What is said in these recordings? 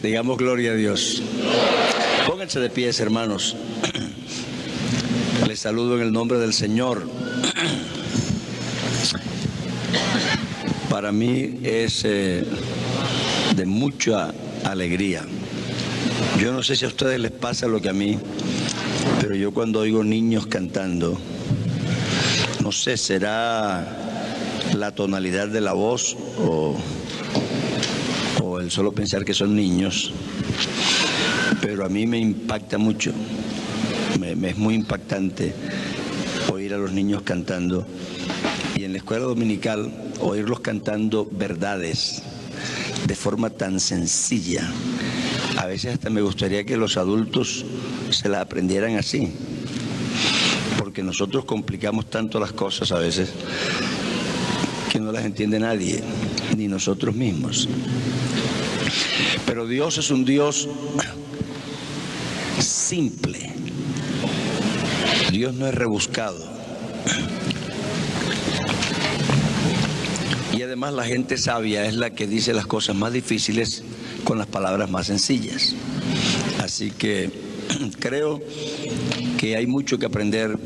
Digamos gloria a Dios. Pónganse de pies, hermanos. Les saludo en el nombre del Señor. Para mí es de mucha alegría. Yo no sé si a ustedes les pasa lo que a mí, pero yo cuando oigo niños cantando, no sé, será la tonalidad de la voz o el solo pensar que son niños, pero a mí me impacta mucho, me es muy impactante oír a los niños cantando, y en la escuela dominical oírlos cantando verdades de forma tan sencilla. A veces hasta me gustaría que los adultos se las aprendieran así, porque nosotros complicamos tanto las cosas a veces que no las entiende nadie, ni nosotros mismos. Pero Dios es un Dios simple. Dios no es rebuscado. Y además la gente sabia es la que dice las cosas más difíciles con las palabras más sencillas. Así que creo que hay mucho que aprender,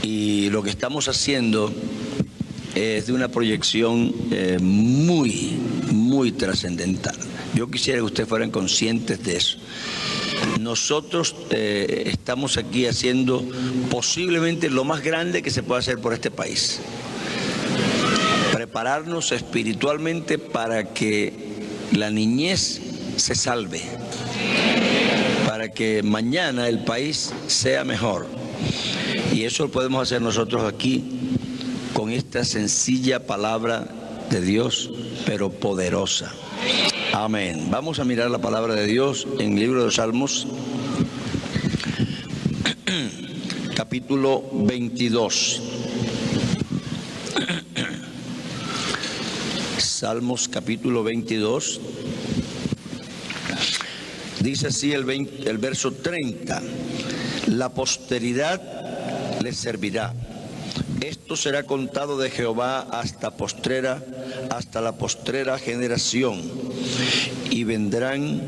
y lo que estamos haciendo es de una proyección muy trascendental. Yo quisiera que ustedes fueran conscientes de eso. Nosotros estamos aquí haciendo posiblemente lo más grande que se puede hacer por este país. Prepararnos espiritualmente para que la niñez se salve, para que mañana el país sea mejor. Y eso lo podemos hacer nosotros aquí con esta sencilla palabra de Dios, pero poderosa. Amén. Vamos a mirar la palabra de Dios en el libro de los Salmos, capítulo 22. Salmos capítulo 22. Dice así el verso 30. La posteridad les servirá. Esto será contado de Jehová hasta la postrera generación. Y vendrán,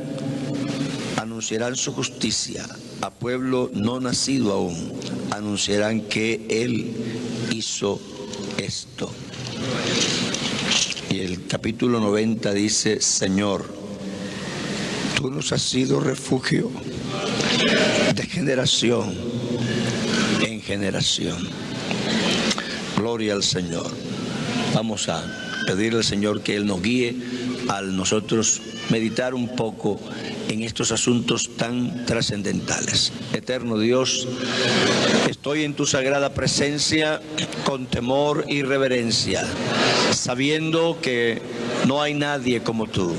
anunciarán su justicia. A pueblo no nacido aún, anunciarán que Él hizo esto. Y el capítulo 90 dice: Señor, tú nos has sido refugio de generación en generación. Gloria al Señor. Vamos a pedirle al Señor que Él nos guíe al nosotros meditar un poco en estos asuntos tan trascendentales. Eterno Dios, estoy en tu sagrada presencia con temor y reverencia, sabiendo que no hay nadie como tú,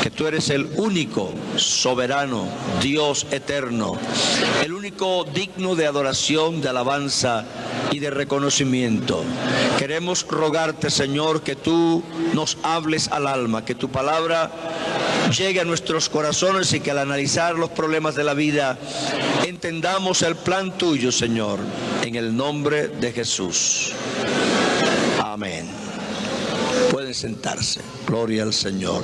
que tú eres el único soberano Dios eterno, el único digno de adoración, de alabanza y de reconocimiento. Queremos rogarte, Señor, que tú nos hables al alma, que tu palabra llegue a nuestros corazones y que al analizar los problemas de la vida entendamos el plan tuyo, Señor, en el nombre de Jesús. Amén. Pueden sentarse. Gloria al Señor.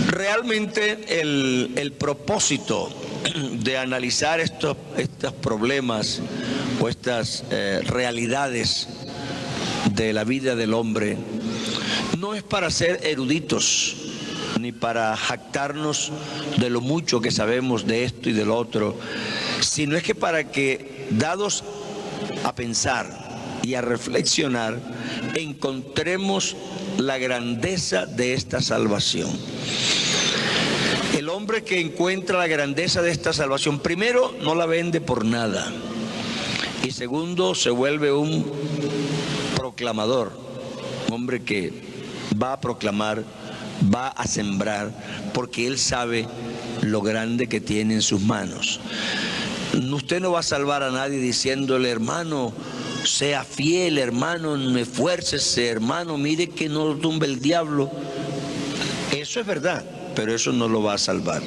Realmente el propósito de analizar estos problemas o estas realidades de la vida del hombre no es para ser eruditos ni para jactarnos de lo mucho que sabemos de esto y del otro, sino es que para que, dados a pensar y a reflexionar, encontremos la grandeza de esta salvación. El hombre que encuentra la grandeza de esta salvación, primero, no la vende por nada, y segundo, se vuelve un proclamador, un hombre que va a proclamar, va a sembrar, porque él sabe lo grande que tiene en sus manos. Usted no va a salvar a nadie diciéndole: hermano, sea fiel, hermano, esfuércese, hermano, mire que no lo tumbe el diablo. Eso es verdad, pero eso no lo va a salvar.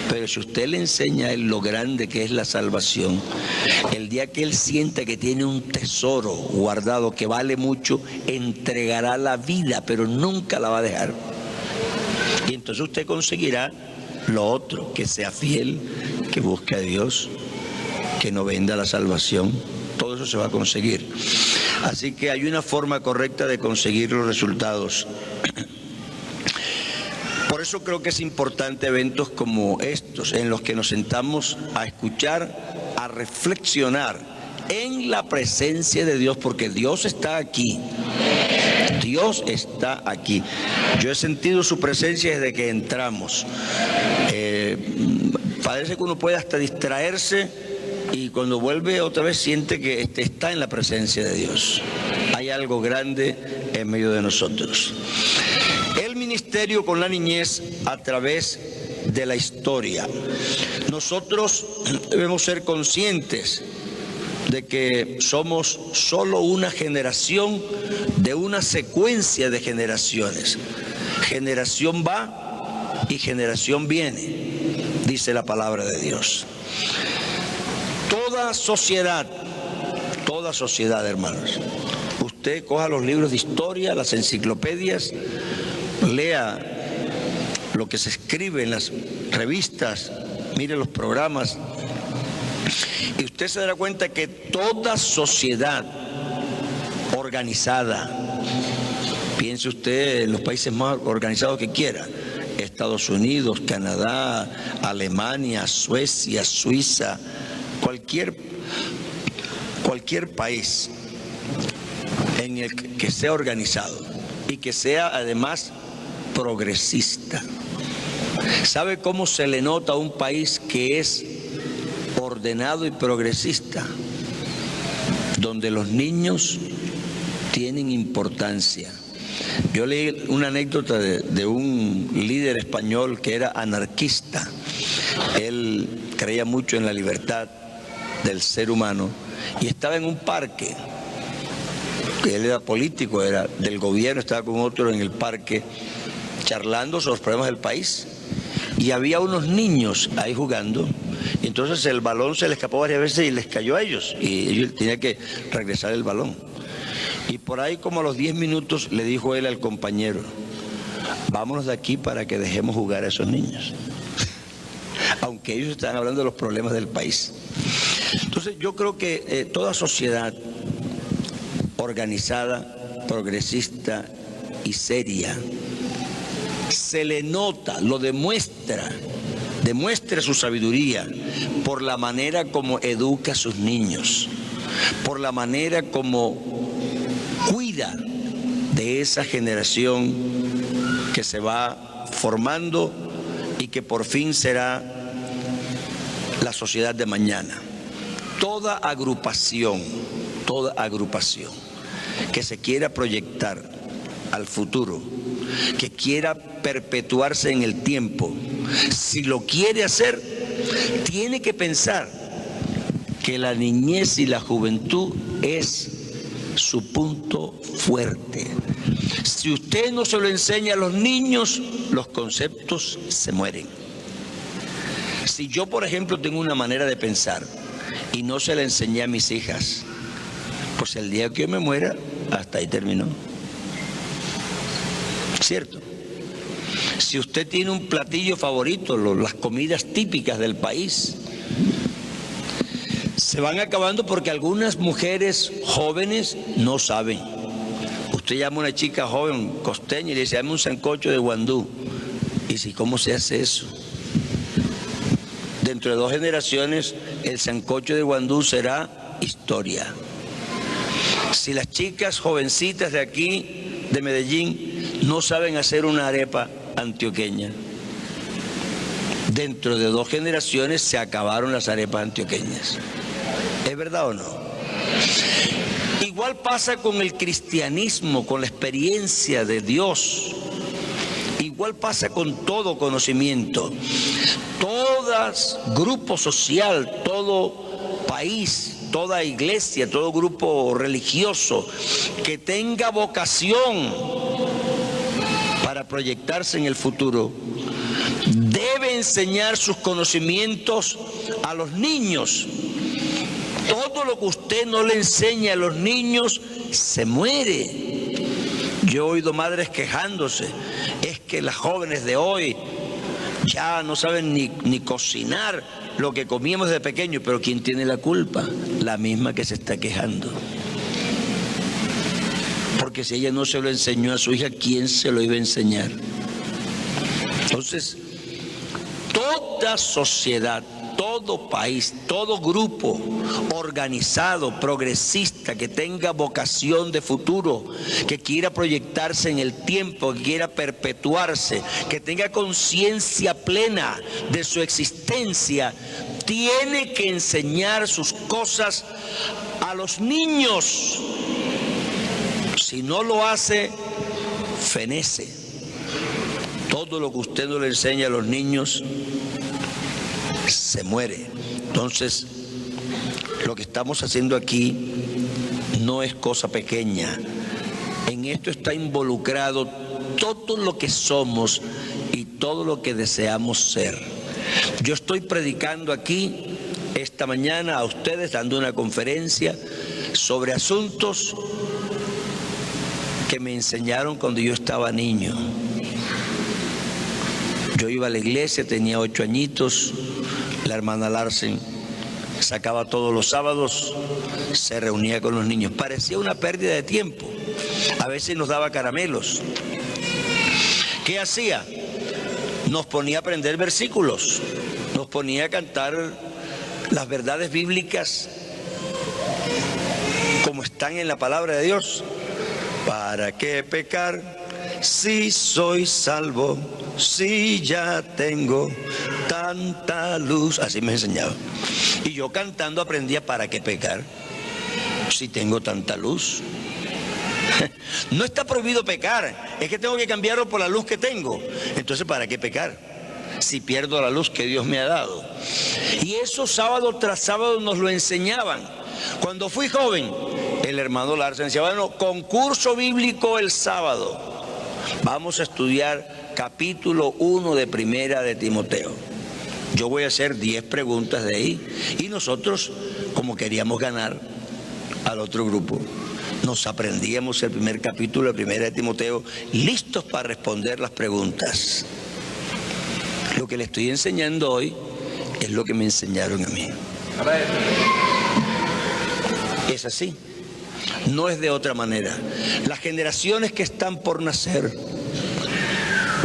Pero si usted le enseña a él lo grande que es la salvación, el día que él sienta que tiene un tesoro guardado que vale mucho, entregará la vida, pero nunca la va a dejar. Y entonces usted conseguirá lo otro, que sea fiel, que busque a Dios, que no venda la salvación. Todo eso se va a conseguir. Así que hay una forma correcta de conseguir los resultados. Por eso creo que es importante eventos como estos, en los que nos sentamos a escuchar, a reflexionar en la presencia de Dios, porque Dios está aquí. Dios está aquí. Yo he sentido su presencia desde que entramos. Parece que uno puede hasta distraerse y cuando vuelve otra vez siente que está en la presencia de Dios. Hay algo grande en medio de nosotros. El ministerio con la niñez a través de la historia. Nosotros debemos ser conscientes de que somos solo una generación de una secuencia de generaciones. Generación va y generación viene, dice la palabra de Dios. Toda sociedad, hermanos, usted coja los libros de historia, las enciclopedias, lea lo que se escribe en las revistas, mire los programas, y usted se dará cuenta que toda sociedad organizada, piense usted en los países más organizados que quiera, Estados Unidos, Canadá, Alemania, Suecia, Suiza, cualquier país en el que sea organizado y que sea además progresista. ¿Sabe cómo se le nota a un país que es ordenado y progresista? Donde los niños tienen importancia. Yo leí una anécdota de un líder español que era anarquista. Él creía mucho en la libertad del ser humano y estaba en un parque. Él era político, era del gobierno, estaba con otro en el parque charlando sobre los problemas del país. Y había unos niños ahí jugando, y entonces el balón se le escapó varias veces y les cayó a ellos, y ellos tenían que regresar el balón. Y por ahí como a los 10 minutos le dijo él al compañero: vámonos de aquí para que dejemos jugar a esos niños. Aunque ellos estaban hablando de los problemas del país. Entonces yo creo que toda sociedad organizada, progresista y seria, se le nota, lo demuestra su sabiduría por la manera como educa a sus niños, por la manera como cuida de esa generación que se va formando y que por fin será la sociedad de mañana. Toda agrupación que se quiera proyectar al futuro, que quiera perpetuarse en el tiempo, si lo quiere hacer, tiene que pensar que la niñez y la juventud es su punto fuerte. Si usted no se lo enseña a los niños, los conceptos se mueren. Si yo, por ejemplo, tengo una manera de pensar y no se la enseñé a mis hijas, pues el día que yo me muera, hasta ahí terminó. ¿Cierto? Si usted tiene un platillo favorito, las comidas típicas del país, se van acabando porque algunas mujeres jóvenes no saben. Usted llama a una chica joven costeña y le dice: dame un sancocho de guandú. Y dice: ¿cómo se hace eso? Dentro de 2 generaciones el sancocho de guandú será historia. Si las chicas jovencitas de aquí, de Medellín, no saben hacer una arepa antioqueña, dentro de 2 generaciones se acabaron las arepas antioqueñas. ¿Es verdad o no? Igual pasa con el cristianismo, con la experiencia de Dios. Igual pasa con todo conocimiento. Todo grupo social, todo país, toda iglesia, todo grupo religioso que tenga vocación para proyectarse en el futuro, debe enseñar sus conocimientos a los niños. Todo lo que usted no le enseña a los niños se muere. Yo he oído madres quejándose, es que las jóvenes de hoy ya no saben ni cocinar lo que comíamos de pequeño, pero ¿quién tiene la culpa? La misma que se está quejando. Porque si ella no se lo enseñó a su hija, ¿quién se lo iba a enseñar? Entonces, toda sociedad, todo país, todo grupo organizado, progresista, que tenga vocación de futuro, que quiera proyectarse en el tiempo, que quiera perpetuarse, que tenga conciencia plena de su existencia, tiene que enseñar sus cosas a los niños. Si no lo hace, fenece. Todo lo que usted no le enseña a los niños se muere. Entonces, lo que estamos haciendo aquí no es cosa pequeña. En esto está involucrado todo lo que somos y todo lo que deseamos ser. Yo estoy predicando aquí esta mañana a ustedes, dando una conferencia sobre asuntos que me enseñaron cuando yo estaba niño. Yo iba a la iglesia, tenía 8 añitos, la hermana Larsen sacaba todos los sábados, se reunía con los niños. Parecía una pérdida de tiempo. A veces nos daba caramelos. ¿Qué hacía? Nos ponía a aprender versículos, nos ponía a cantar las verdades bíblicas como están en la palabra de Dios. ¿Para qué pecar si soy salvo? Si ya tengo tanta luz. Así me enseñaba. Y yo cantando aprendía para qué pecar si tengo tanta luz. No está prohibido pecar, es que tengo que cambiarlo por la luz que tengo. Entonces, ¿para qué pecar si pierdo la luz que Dios me ha dado? Y eso sábado tras sábado nos lo enseñaban. Cuando fui joven, el hermano Larsen decía, bueno, concurso bíblico el sábado. Vamos a estudiar capítulo 1 de Primera de Timoteo. Yo voy a hacer 10 preguntas de ahí. Y nosotros, como queríamos ganar al otro grupo, nos aprendíamos el primer capítulo de Primera de Timoteo, listos para responder las preguntas. Lo que le estoy enseñando hoy es lo que me enseñaron a mí. Es así, no es de otra manera. Las generaciones que están por nacer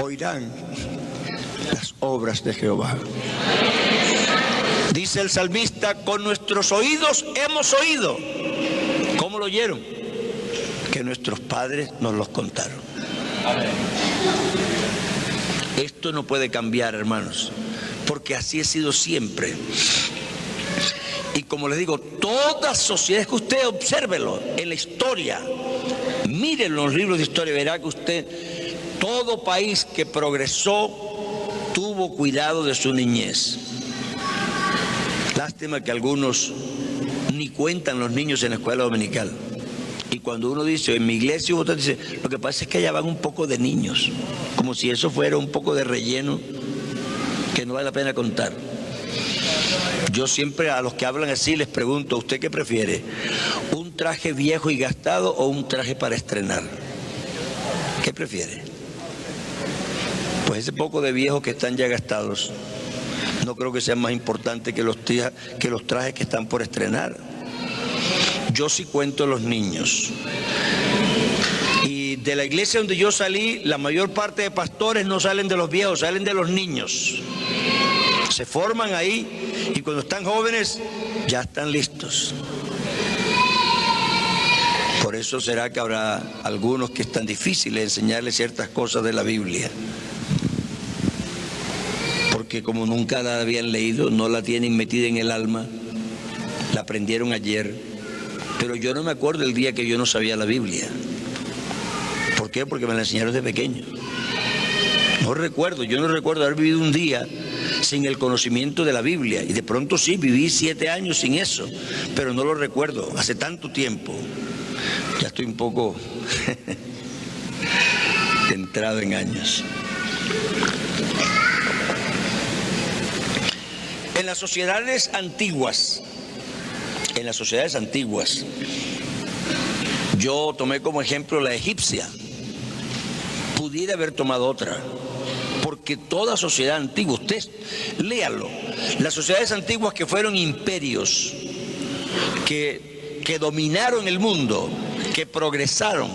oirán las obras de Jehová. Dice el salmista, con nuestros oídos hemos oído. ¿Cómo lo oyeron? Que nuestros padres nos los contaron. Esto no puede cambiar, hermanos, porque así ha sido siempre. Y como les digo, toda sociedad, es que usted obsérvelo en la historia, mírenlo en los libros de historia, verá que usted, todo país que progresó tuvo cuidado de su niñez. Lástima que algunos ni cuentan los niños en la escuela dominical. Y cuando uno dice, en mi iglesia, otro dice, lo que pasa es que allá van un poco de niños, como si eso fuera un poco de relleno que no vale la pena contar. Yo siempre a los que hablan así les pregunto, ¿usted qué prefiere? ¿Un traje viejo y gastado o un traje para estrenar? ¿Qué prefiere? Pues ese poco de viejos que están ya gastados, no creo que sean más importantes que los trajes que están por estrenar. Yo sí cuento los niños. Y de la iglesia donde yo salí, la mayor parte de pastores no salen de los viejos, salen de los niños. Se forman ahí y cuando están jóvenes ya están listos. Por eso será que habrá algunos que es tan difícil enseñarles ciertas cosas de la Biblia. Porque como nunca la habían leído, no la tienen metida en el alma, la aprendieron ayer. Pero yo no me acuerdo el día que yo no sabía la Biblia. ¿Por qué? Porque me la enseñaron de pequeño. No recuerdo, yo no recuerdo haber vivido un día sin el conocimiento de la Biblia. Y de pronto sí, viví 7 años sin eso, pero no lo recuerdo, hace tanto tiempo. Ya estoy un poco entrado en años. En las sociedades antiguas, yo tomé como ejemplo la egipcia. pudiera haber tomado otra. Porque toda sociedad antigua, usted léalo, las sociedades antiguas que fueron imperios, que dominaron el mundo, que progresaron,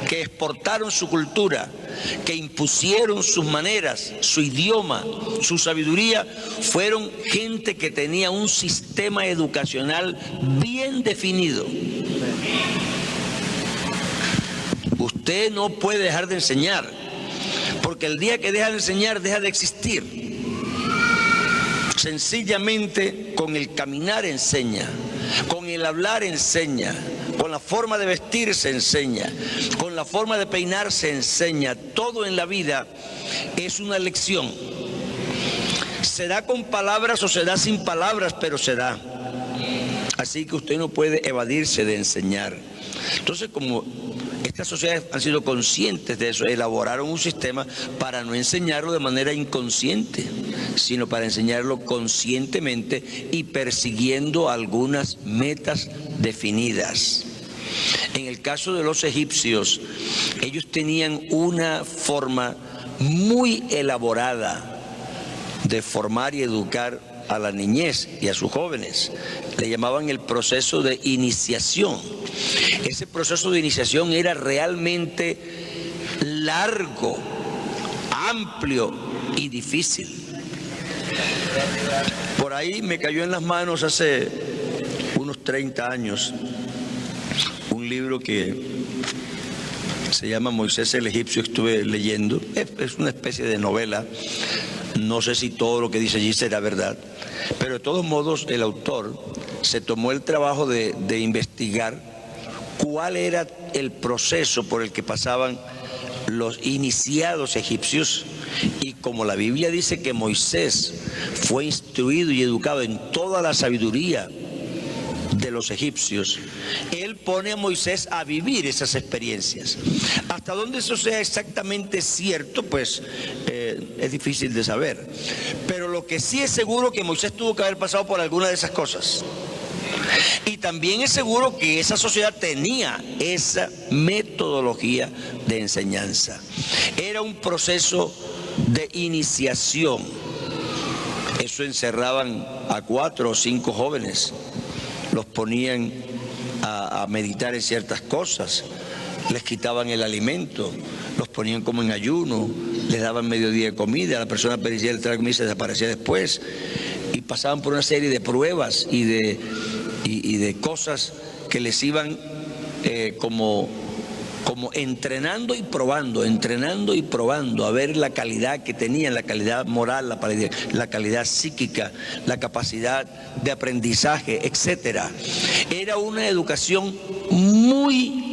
que exportaron su cultura, que impusieron sus maneras, su idioma, su sabiduría, fueron gente que tenía un sistema educacional bien definido. Usted no puede dejar de enseñar, porque el día que deja de enseñar, deja de existir. Sencillamente con el caminar enseña, con el hablar enseña, con la forma de vestirse enseña, con la forma de peinarse enseña. Todo en la vida es una lección. Se da con palabras o se da sin palabras, pero se da. Así que usted no puede evadirse de enseñar. Entonces, como estas sociedades han sido conscientes de eso, elaboraron un sistema para no enseñarlo de manera inconsciente, sino para enseñarlo conscientemente y persiguiendo algunas metas definidas. En el caso de los egipcios, ellos tenían una forma muy elaborada de formar y educar a la niñez y a sus jóvenes. Le llamaban el proceso de iniciación. Ese proceso de iniciación era realmente largo, amplio y difícil. Por ahí me cayó en las manos hace unos 30 años un libro que se llama Moisés el Egipcio. Estuve leyendo, es una especie de novela. No sé si todo lo que dice allí será verdad, pero de todos modos el autor se tomó el trabajo de investigar cuál era el proceso por el que pasaban los iniciados egipcios. Y como la Biblia dice que Moisés fue instruido y educado en toda la sabiduría de los egipcios, él pone a Moisés a vivir esas experiencias. Hasta dónde eso sea exactamente cierto, pues es difícil de saber. Pero lo que sí es seguro que Moisés tuvo que haber pasado por alguna de esas cosas. Y también es seguro que esa sociedad tenía esa metodología de enseñanza. Era un proceso de iniciación. Eso encerraban a 4 o 5 jóvenes, los ponían a meditar en ciertas cosas, les quitaban el alimento, los ponían como en ayuno, les daban mediodía de comida, la persona perecía el trago y se desaparecía después, y pasaban por una serie de pruebas y de cosas que les iban como entrenando y probando, a ver la calidad que tenían, la calidad moral, la calidad psíquica, la capacidad de aprendizaje, etcétera. Era una educación muy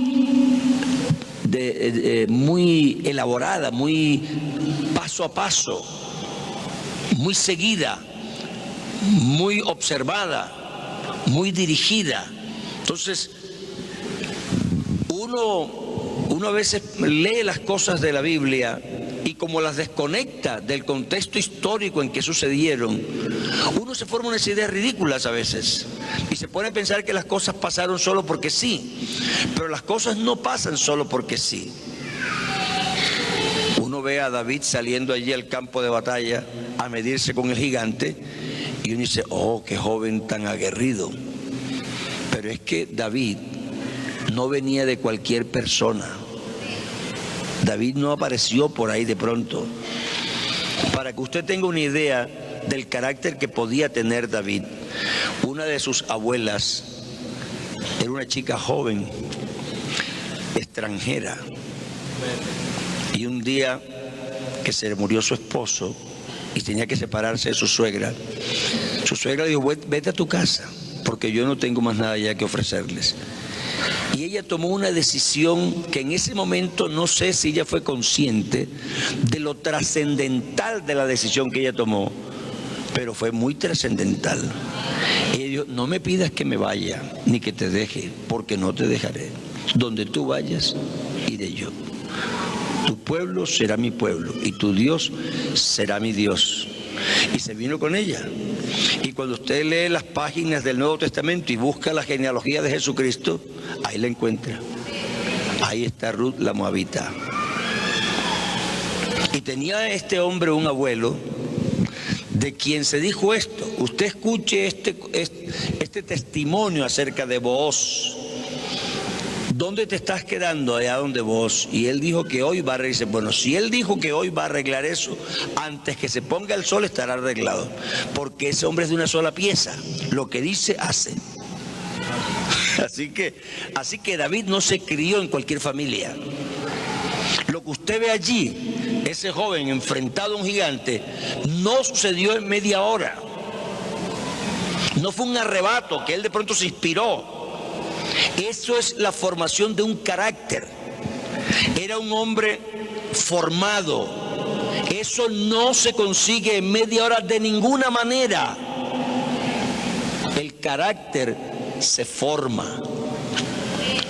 elaborada, muy paso a paso, muy seguida, muy observada, muy dirigida. Entonces, uno a veces lee las cosas de la Biblia y como las desconecta del contexto histórico en que sucedieron, uno se forma unas ideas ridículas a veces y se pone a pensar que las cosas pasaron solo porque sí, pero las cosas no pasan solo porque sí. Uno ve a David saliendo allí al campo de batalla a medirse con el gigante y uno dice, oh, qué joven tan aguerrido. Pero es que David no venía de cualquier persona. David no apareció por ahí de pronto. Para que usted tenga una idea del carácter que podía tener David, una de sus abuelas era una chica joven, extranjera, y un día que se le murió su esposo y tenía que separarse de su suegra le dijo, vete a tu casa, porque yo no tengo más nada ya que ofrecerles. Y ella tomó una decisión que en ese momento no sé si ella fue consciente de lo trascendental de la decisión que ella tomó, pero fue muy trascendental. Ella dijo, no me pidas que me vaya ni que te deje, porque no te dejaré. Donde tú vayas, iré yo. Tu pueblo será mi pueblo y tu Dios será mi Dios. Y se vino con ella. Y cuando usted lee las páginas del Nuevo Testamento y busca la genealogía de Jesucristo, ahí la encuentra. Ahí está Ruth la Moabita. Y tenía este hombre un abuelo de quien se dijo esto. Usted escuche este testimonio acerca de Booz. ¿Dónde te estás quedando? Allá donde Booz. Y él dijo que hoy va a arreglar. Dice, bueno, si él dijo que hoy va a arreglar eso, antes que se ponga el sol estará arreglado. Porque ese hombre es de una sola pieza. Lo que dice, hace. Así que David no se crió en cualquier familia. Lo que usted ve allí, ese joven enfrentado a un gigante, no sucedió en media hora. No fue un arrebato que él de pronto se inspiró. Eso es la formación de un carácter. Era un hombre formado. Eso no se consigue en media hora de ninguna manera. El carácter se forma.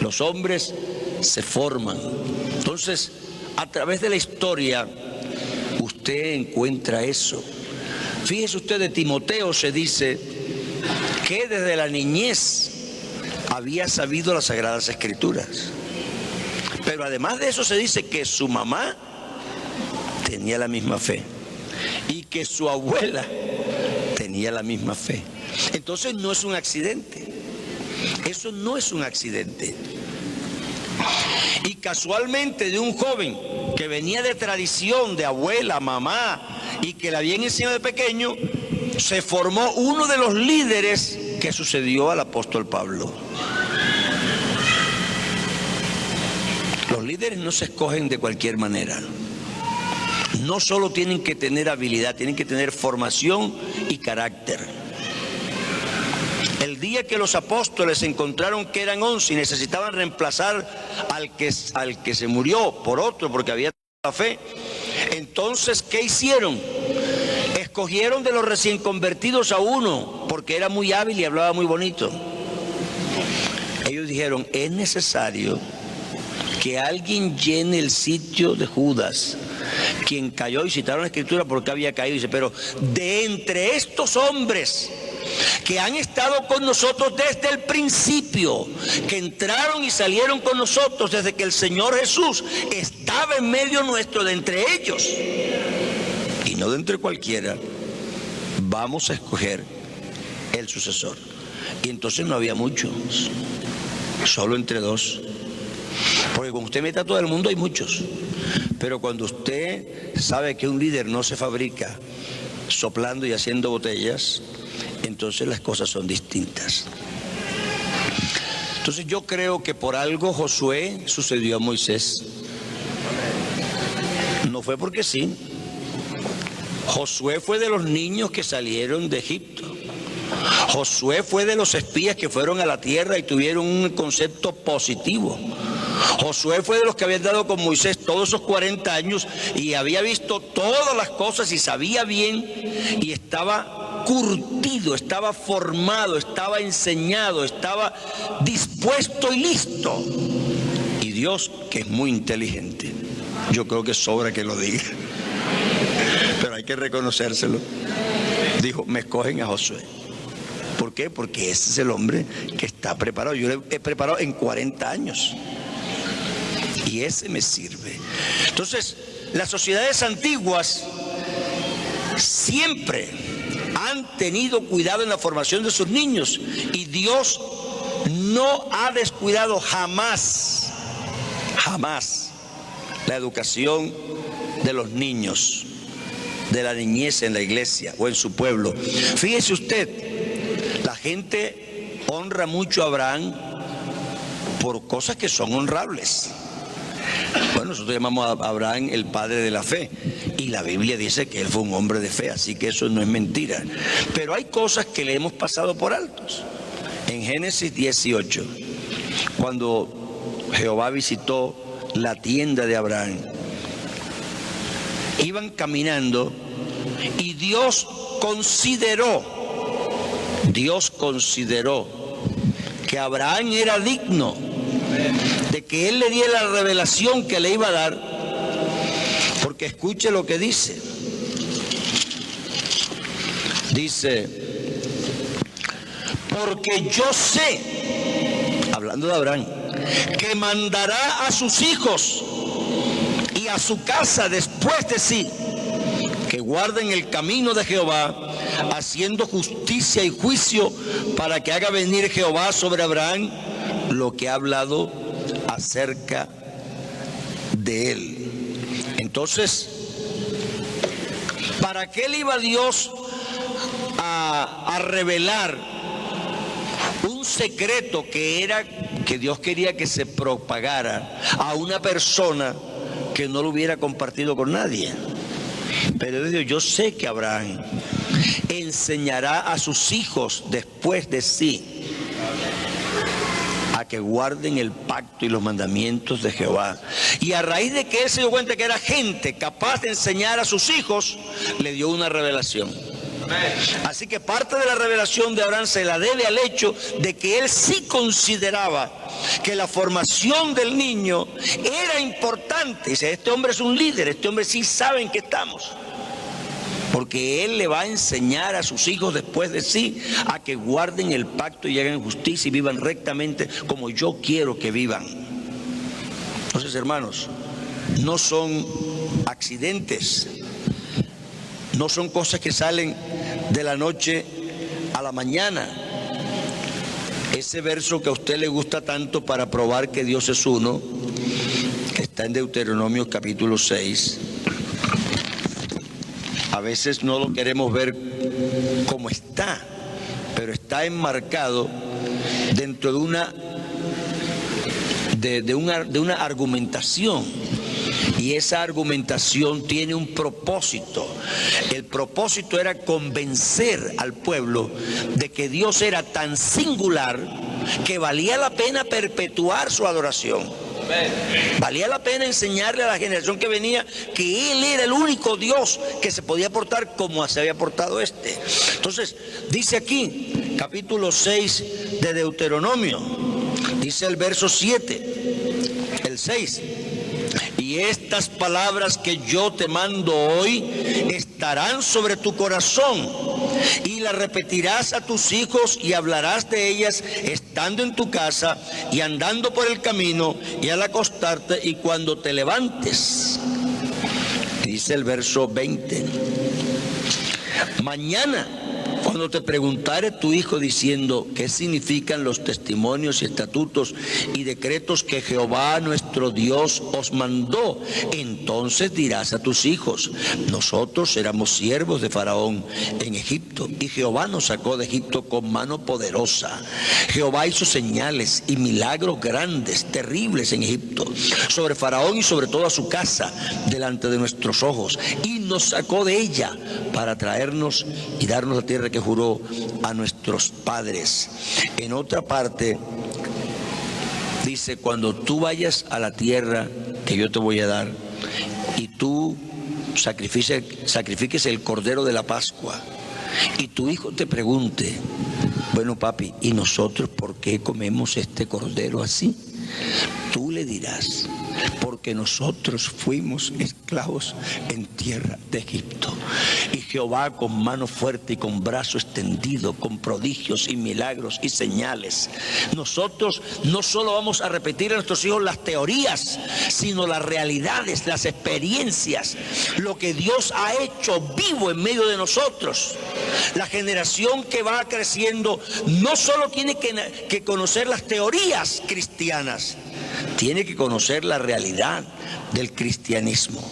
Los hombres se forman. Entonces, a través de la historia, usted encuentra eso. Fíjese usted, de Timoteo se dice que desde la niñez había sabido las Sagradas Escrituras. Pero además de eso se dice que su mamá tenía la misma fe y que su abuela tenía la misma fe. Entonces no es un accidente. Eso no es un accidente. Y casualmente de un joven que venía de tradición de abuela, mamá, y que la habían enseñado de pequeño, se formó uno de los líderes que sucedió al apóstol Pablo. Los líderes no se escogen de cualquier manera. No solo tienen que tener habilidad, tienen que tener formación y carácter. El día que los apóstoles encontraron que eran 11 y necesitaban reemplazar al que se murió por otro porque había la fe, entonces, ¿qué hicieron? Escogieron de los recién convertidos a uno porque era muy hábil y hablaba muy bonito. Ellos dijeron, es necesario que alguien llene el sitio de Judas, quien cayó, y citaron la escritura porque había caído. Dice, pero de entre estos hombres que han estado con nosotros desde el principio, que entraron y salieron con nosotros desde que el Señor Jesús estaba en medio nuestro, de entre ellos, y no de entre cualquiera, vamos a escoger el sucesor. Y entonces no había muchos, solo entre 2. Porque cuando usted mete a todo el mundo hay muchos. Pero cuando usted sabe que un líder no se fabrica soplando y haciendo botellas, entonces las cosas son distintas. Entonces yo creo que por algo Josué sucedió a Moisés. No fue porque sí. Josué fue de los niños que salieron de Egipto. Josué fue de los espías que fueron a la tierra y tuvieron un concepto positivo. Josué fue de los que habían dado con Moisés todos esos 40 años y había visto todas las cosas y sabía bien y estaba curtido, estaba formado, estaba enseñado, estaba dispuesto y listo. Y Dios, que es muy inteligente, yo creo que sobra que lo diga, pero hay que reconocérselo, dijo, me escogen a Josué. ¿Por qué? Porque ese es el hombre que está preparado. Yo lo he preparado en 40 años. Y ese me sirve. Entonces, las sociedades antiguas siempre han tenido cuidado en la formación de sus niños. Y Dios no ha descuidado jamás, jamás, la educación de los niños, de la niñez en la iglesia o en su pueblo. Fíjese usted, la gente honra mucho a Abraham por cosas que son honrables. Bueno, nosotros llamamos a Abraham el padre de la fe y la Biblia dice que él fue un hombre de fe, así que eso no es mentira. Pero hay cosas que le hemos pasado por altos. En Génesis 18, cuando Jehová visitó la tienda de Abraham, iban caminando y Dios consideró que Abraham era digno de que él le diera la revelación que le iba a dar, porque escuche lo que dice. Dice, porque yo sé, hablando de Abraham, que mandará a sus hijos y a a su casa después de sí, que guarden el camino de Jehová, haciendo justicia y juicio, para que haga venir Jehová sobre Abraham lo que ha hablado acerca de él. Entonces, ¿para qué le iba Dios a revelar un secreto que Dios quería que se propagara a una persona que no lo hubiera compartido con nadie? Pero Dios dijo, yo sé que Abraham enseñará a sus hijos después de sí a que guarden el pacto y los mandamientos de Jehová. Y a raíz de que él se dio cuenta que era gente capaz de enseñar a sus hijos, le dio una revelación. Así que parte de la revelación de Abraham se la debe al hecho de que él sí consideraba que la formación del niño era importante. Dice, este hombre es un líder, este hombre sí sabe en qué estamos, porque él le va a enseñar a sus hijos después de sí a que guarden el pacto y hagan justicia y vivan rectamente como yo quiero que vivan. Entonces, hermanos, no son accidentes, no son cosas que salen de la noche a la mañana. Ese verso que a usted le gusta tanto para probar que Dios es uno, que está en Deuteronomio capítulo 6, a veces no lo queremos ver como está, pero está enmarcado dentro de una argumentación. Y esa argumentación tiene un propósito. El propósito era convencer al pueblo de que Dios era tan singular que valía la pena perpetuar su adoración. Valía la pena enseñarle a la generación que venía que Él era el único Dios que se podía portar como se había portado este. Entonces, dice aquí, capítulo 6 de Deuteronomio, dice el verso 7, el 6. Y estas palabras que yo te mando hoy estarán sobre tu corazón, y las repetirás a tus hijos y hablarás de ellas estando en tu casa y andando por el camino y al acostarte y cuando te levantes. Dice el verso 20. Mañana, cuando te preguntare tu hijo diciendo qué significan los testimonios y estatutos y decretos que Jehová nuestro Dios os mandó, entonces dirás a tus hijos, nosotros éramos siervos de Faraón en Egipto, y Jehová nos sacó de Egipto con mano poderosa. Jehová hizo señales y milagros grandes, terribles en Egipto, sobre Faraón y sobre toda su casa, delante de nuestros ojos, y nos sacó de ella para traernos y darnos la tierra que juró a nuestros padres. En otra parte dice, cuando tú vayas a la tierra que yo te voy a dar y tú sacrifiques el cordero de la Pascua y tu hijo te pregunte, bueno papi, ¿y nosotros por qué comemos este cordero así? Tú le dirás, porque nosotros fuimos esclavos en tierra de Egipto, y Jehová con mano fuerte y con brazo extendido, con prodigios y milagros y señales. Nosotros no solo vamos a repetir a nuestros hijos las teorías, sino las realidades, las experiencias, lo que Dios ha hecho vivo en medio de nosotros. La generación que va creciendo no solo tiene que conocer las teorías cristianas, tiene que conocer la realidad del cristianismo.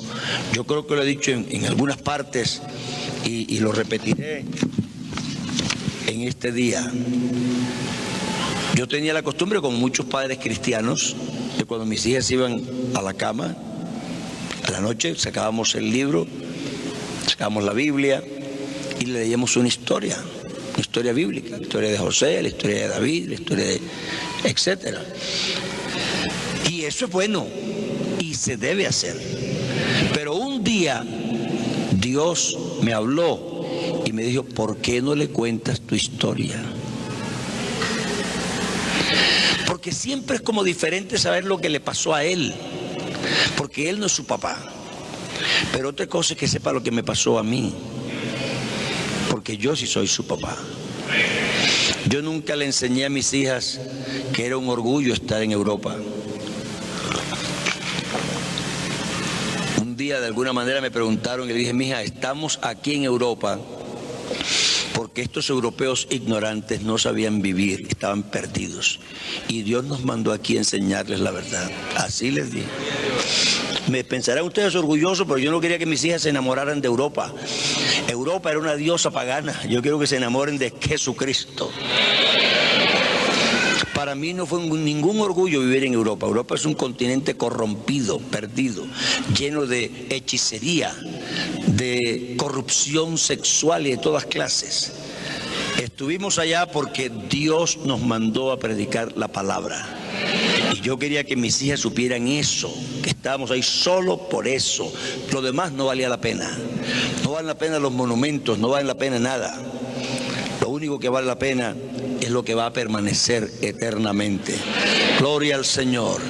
Yo creo que lo he dicho en algunas partes y lo repetiré en este día. Yo tenía la costumbre, como muchos padres cristianos, que cuando mis hijas iban a la cama, a la noche sacábamos el libro, sacábamos la Biblia y le leíamos una historia bíblica, la historia de José, la historia de David, la historia de etcétera. Y eso es bueno y se debe hacer. Pero un día Dios me habló y me dijo, ¿por qué no le cuentas tu historia? Porque siempre es como diferente saber lo que le pasó a él, porque él no es su papá. Pero otra cosa es que sepa lo que me pasó a mí, porque yo sí soy su papá. Yo nunca le enseñé a mis hijas que era un orgullo estar en Europa. día de alguna manera me preguntaron y le dije, mija, estamos aquí en Europa porque estos europeos ignorantes no sabían vivir, estaban perdidos. Y Dios nos mandó aquí a enseñarles la verdad. Así les dije. Me pensarán ustedes orgullosos, pero yo no quería que mis hijas se enamoraran de Europa. Europa era una diosa pagana. Yo quiero que se enamoren de Jesucristo. Para mí no fue ningún orgullo vivir en Europa. Europa es un continente corrompido, perdido, lleno de hechicería, de corrupción sexual y de todas clases. Estuvimos allá porque Dios nos mandó a predicar la palabra. Y yo quería que mis hijas supieran eso, que estábamos ahí solo por eso. Lo demás no valía la pena. No valen la pena los monumentos, no valen la pena nada. Lo único que vale la pena es lo que va a permanecer eternamente. Gloria al Señor.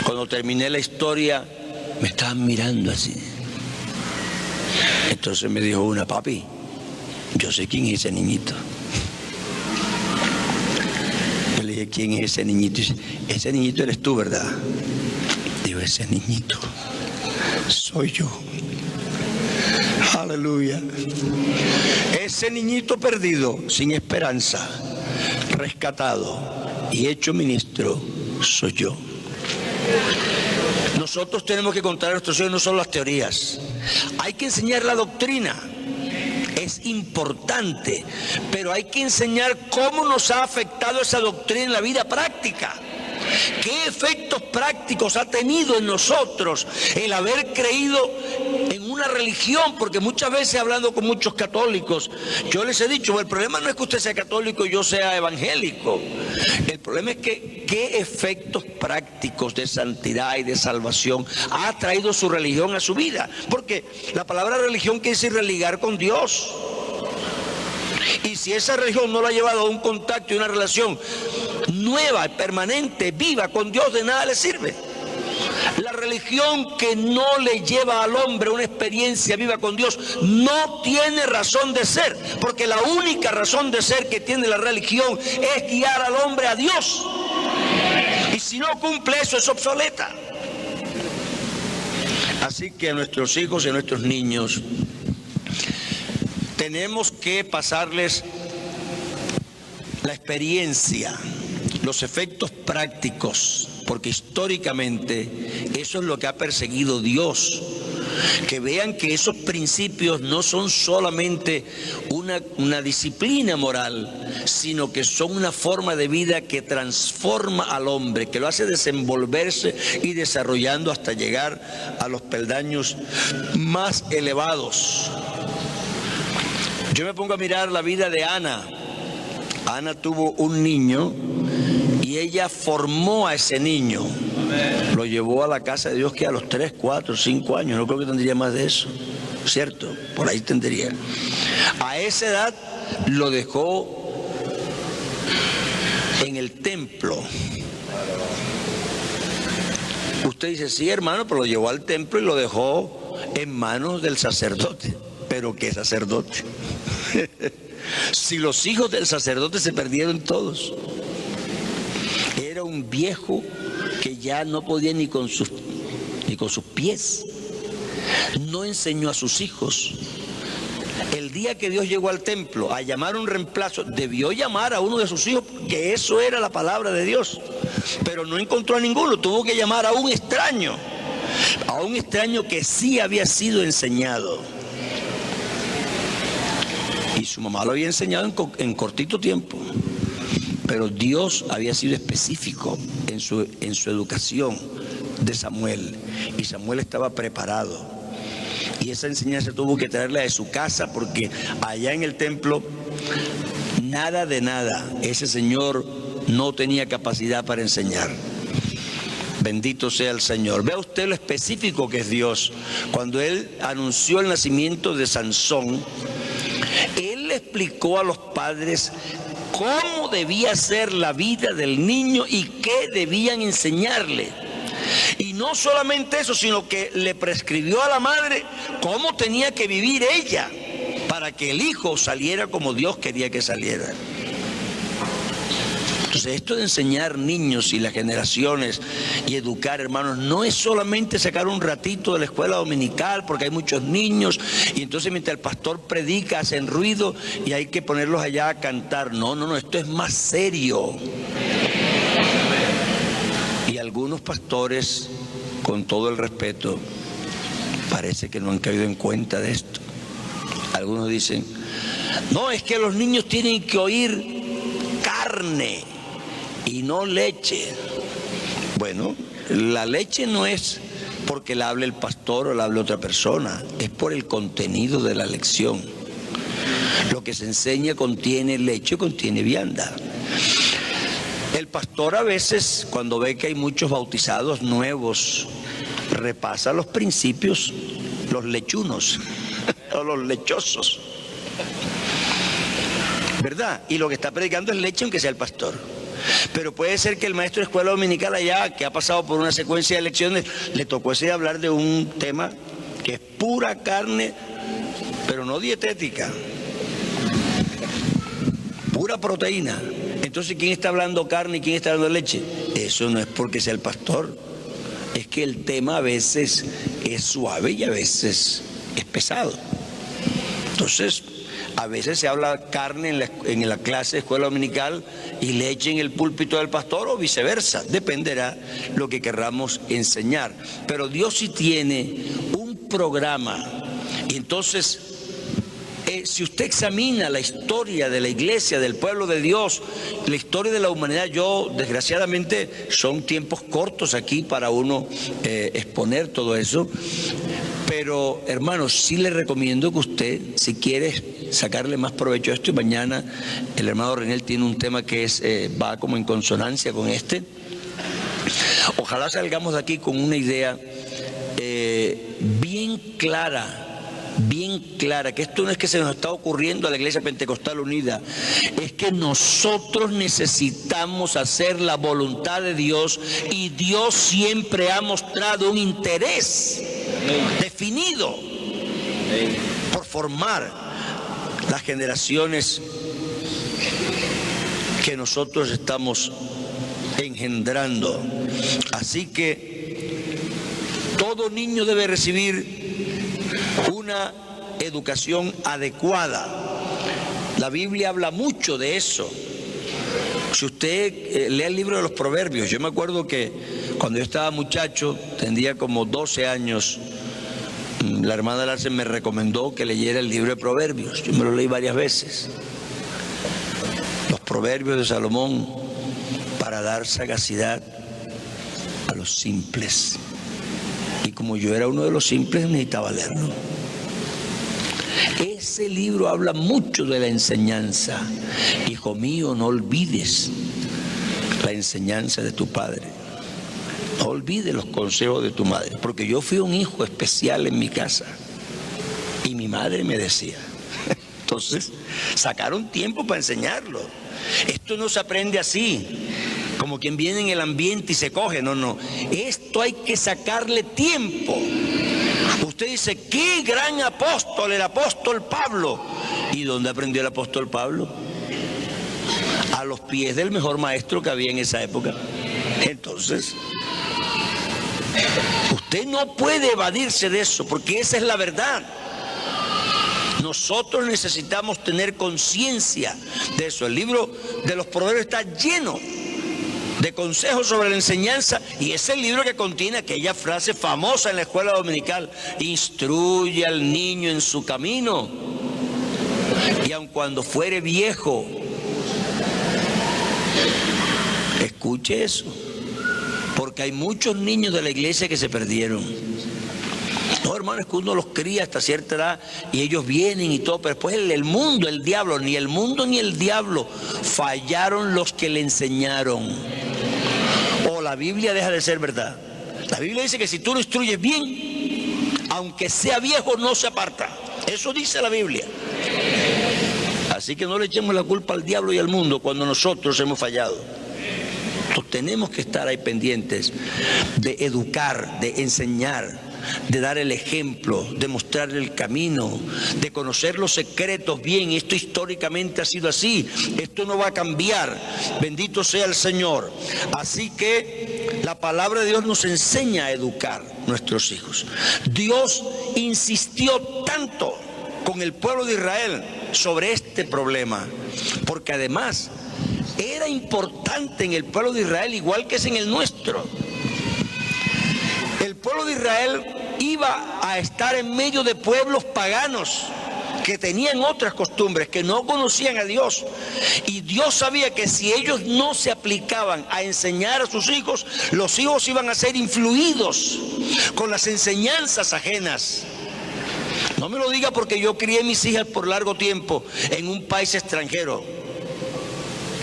Cuando terminé la historia, me estaban mirando así. Entonces me dijo una, papi, yo sé quién es ese niñito. Yo le dije, ¿quién es ese niñito? Dice, ese niñito eres tú, ¿verdad? Digo, ese niñito soy yo. Aleluya. Ese niñito perdido, sin esperanza, rescatado y hecho ministro, soy yo. Nosotros tenemos que contar a nuestros hijos no solo las teorías, hay que enseñar la doctrina. Es importante, pero hay que enseñar cómo nos ha afectado esa doctrina en la vida práctica. ¿Qué efectos prácticos ha tenido en nosotros el haber creído en una religión? Porque muchas veces hablando con muchos católicos, yo les he dicho, el problema no es que usted sea católico y yo sea evangélico. El problema es que qué efectos prácticos de santidad y de salvación ha traído su religión a su vida. Porque la palabra religión quiere decir religar con Dios. Y si esa religión no la ha llevado a un contacto y una relación nueva, permanente, viva con Dios, de nada le sirve. La religión que no le lleva al hombre una experiencia viva con Dios no tiene razón de ser, porque la única razón de ser que tiene la religión es guiar al hombre a Dios. Y si no cumple eso, es obsoleta. Así que a nuestros hijos y a nuestros niños tenemos que pasarles la experiencia, los efectos prácticos, porque históricamente eso es lo que ha perseguido Dios. Que vean que esos principios no son solamente una disciplina moral, sino que son una forma de vida que transforma al hombre, que lo hace desenvolverse y desarrollando hasta llegar a los peldaños más elevados. Yo me pongo a mirar la vida de Ana. Ana tuvo un niño y ella formó a ese niño. Lo llevó a la casa de Dios que a los 3, 4, 5 años, no creo que tendría más de eso, ¿cierto? Por ahí tendría. A esa edad lo dejó en el templo. Usted dice, sí, hermano, pero lo llevó al templo y lo dejó en manos del sacerdote. ¿Pero qué sacerdote? Si los hijos del sacerdote se perdieron todos. Era un viejo que ya no podía ni con sus pies. No enseñó a sus hijos. El día que Dios llegó al templo a llamar un reemplazo, debió llamar a uno de sus hijos, que eso era la palabra de Dios. Pero no encontró a ninguno, tuvo que llamar a un extraño que sí había sido enseñado. Y su mamá lo había enseñado en cortito tiempo. Pero Dios había sido específico en su educación de Samuel. Y Samuel estaba preparado. Y esa enseñanza tuvo que traerla de su casa, porque allá en el templo, nada de nada. Ese señor no tenía capacidad para enseñar. Bendito sea el Señor. Vea usted lo específico que es Dios. Cuando Él anunció el nacimiento de Sansón, Él le explicó a los padres cómo debía ser la vida del niño y qué debían enseñarle. Y no solamente eso, sino que le prescribió a la madre cómo tenía que vivir ella para que el hijo saliera como Dios quería que saliera. Entonces, esto de enseñar niños y las generaciones Y educar, hermanos, no es solamente sacar un ratito de la escuela dominical porque hay muchos niños y entonces mientras el pastor predica hacen ruido y hay que ponerlos allá a cantar. No, esto es más serio. Y algunos pastores, con todo el respeto, parece que no han caído en cuenta de esto. Algunos dicen, no, es que los niños tienen que oír carne y no leche. Bueno, la leche no es porque la hable el pastor o la hable otra persona, es por el contenido de la lección. Lo que se enseña contiene leche, contiene vianda. El pastor a veces, cuando ve que hay muchos bautizados nuevos, repasa los principios, los lechunos o los lechosos, ¿verdad? Y lo que está predicando es leche, aunque sea el pastor. Pero puede ser que el maestro de escuela dominical allá, que ha pasado por una secuencia de lecciones, le tocó ese hablar de un tema que es pura carne, pero no dietética, pura proteína. Entonces, ¿quién está hablando carne y quién está hablando leche? Eso no es porque sea el pastor, es que el tema a veces es suave y a veces es pesado. Entonces, a veces se habla carne en la clase de escuela dominical y leche en el púlpito del pastor o viceversa. Dependerá lo que querramos enseñar. Pero Dios sí tiene un programa. Y entonces, si usted examina la historia de la iglesia, del pueblo de Dios, la historia de la humanidad, desgraciadamente, son tiempos cortos aquí para uno exponer todo eso. Pero, hermanos, sí le recomiendo que usted, si quiere sacarle más provecho a esto, y mañana el hermano Renel tiene un tema que va como en consonancia con este. Ojalá salgamos de aquí con una idea bien clara, que esto no es que se nos está ocurriendo a la Iglesia Pentecostal Unida, es que nosotros necesitamos hacer la voluntad de Dios y Dios siempre ha mostrado un interés definido por formar las generaciones que nosotros estamos engendrando. Así que todo niño debe recibir una educación adecuada. La Biblia habla mucho de eso. Si usted lee el libro de los Proverbios, yo me acuerdo que cuando yo estaba muchacho, tendría como 12 años, la hermana Larsen me recomendó que leyera el libro de Proverbios. Yo me lo leí varias veces. Los Proverbios de Salomón, para dar sagacidad a los simples. Y como yo era uno de los simples, necesitaba leerlo. Ese libro habla mucho de la enseñanza. Hijo mío, no olvides la enseñanza de tu padre. No olvides los consejos de tu madre. Porque yo fui un hijo especial en mi casa. Y mi madre me decía. Entonces, sacaron tiempo para enseñarlo. Esto no se aprende así, como quien viene en el ambiente y se coge. No. Esto hay que sacarle tiempo. Usted dice, qué gran apóstol, el apóstol Pablo. ¿Y dónde aprendió el apóstol Pablo? A los pies del mejor maestro que había en esa época. Entonces, usted no puede evadirse de eso, porque esa es la verdad. Nosotros necesitamos tener conciencia de eso. El libro de los Proverbios está lleno de consejos sobre la enseñanza, y es el libro que contiene aquella frase famosa en la escuela dominical: instruye al niño en su camino, y aun cuando fuere viejo. Escuche eso, porque hay muchos niños de la iglesia que se perdieron. No, hermano, es que uno los cría hasta cierta edad y ellos vienen y todo, pero después el mundo, el diablo, ni el mundo ni el diablo, fallaron los que le enseñaron. O la Biblia deja de ser verdad. La Biblia dice que si tú lo instruyes bien, aunque sea viejo, no se aparta. Eso dice la Biblia. Así que no le echemos la culpa al diablo y al mundo cuando nosotros hemos fallado. Entonces, tenemos que estar ahí pendientes de educar, de enseñar, de dar el ejemplo, de mostrar el camino, de conocer los secretos bien. Esto históricamente ha sido así, esto no va a cambiar, bendito sea el Señor. Así que La palabra de Dios nos enseña a educar a nuestros hijos. Dios insistió tanto con el pueblo de Israel sobre este problema, porque además era importante en el pueblo de Israel, igual que es en el nuestro. El pueblo de Israel iba a estar en medio de pueblos paganos que tenían otras costumbres, que no conocían a Dios. Y Dios sabía que si ellos no se aplicaban a enseñar a sus hijos, los hijos iban a ser influidos con las enseñanzas ajenas. No me lo diga porque yo crié mis hijas por largo tiempo en un país extranjero.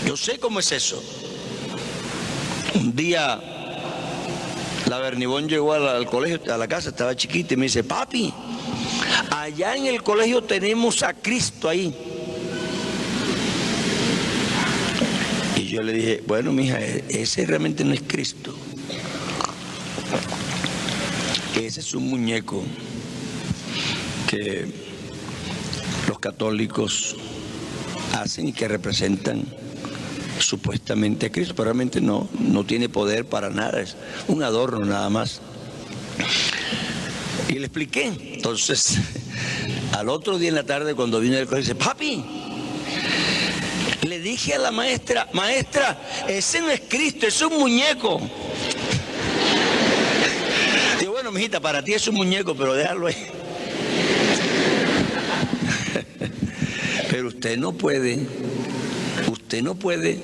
Yo sé cómo es eso. Un día la Bernibón llegó al colegio, a la casa, estaba chiquita y me dice: papi, allá en el colegio tenemos a Cristo ahí. Y yo le dije: bueno, mija, ese realmente no es Cristo. Ese es un muñeco que los católicos hacen y que representan supuestamente a Cristo, pero realmente no tiene poder para nada, es un adorno nada más. Y le expliqué. Entonces, al otro día en la tarde, cuando vino del colegio, dice: papi, le dije a la maestra: maestra, ese no es Cristo, ese es un muñeco. Digo: bueno, mijita, para ti es un muñeco, pero déjalo ahí. Pero usted no puede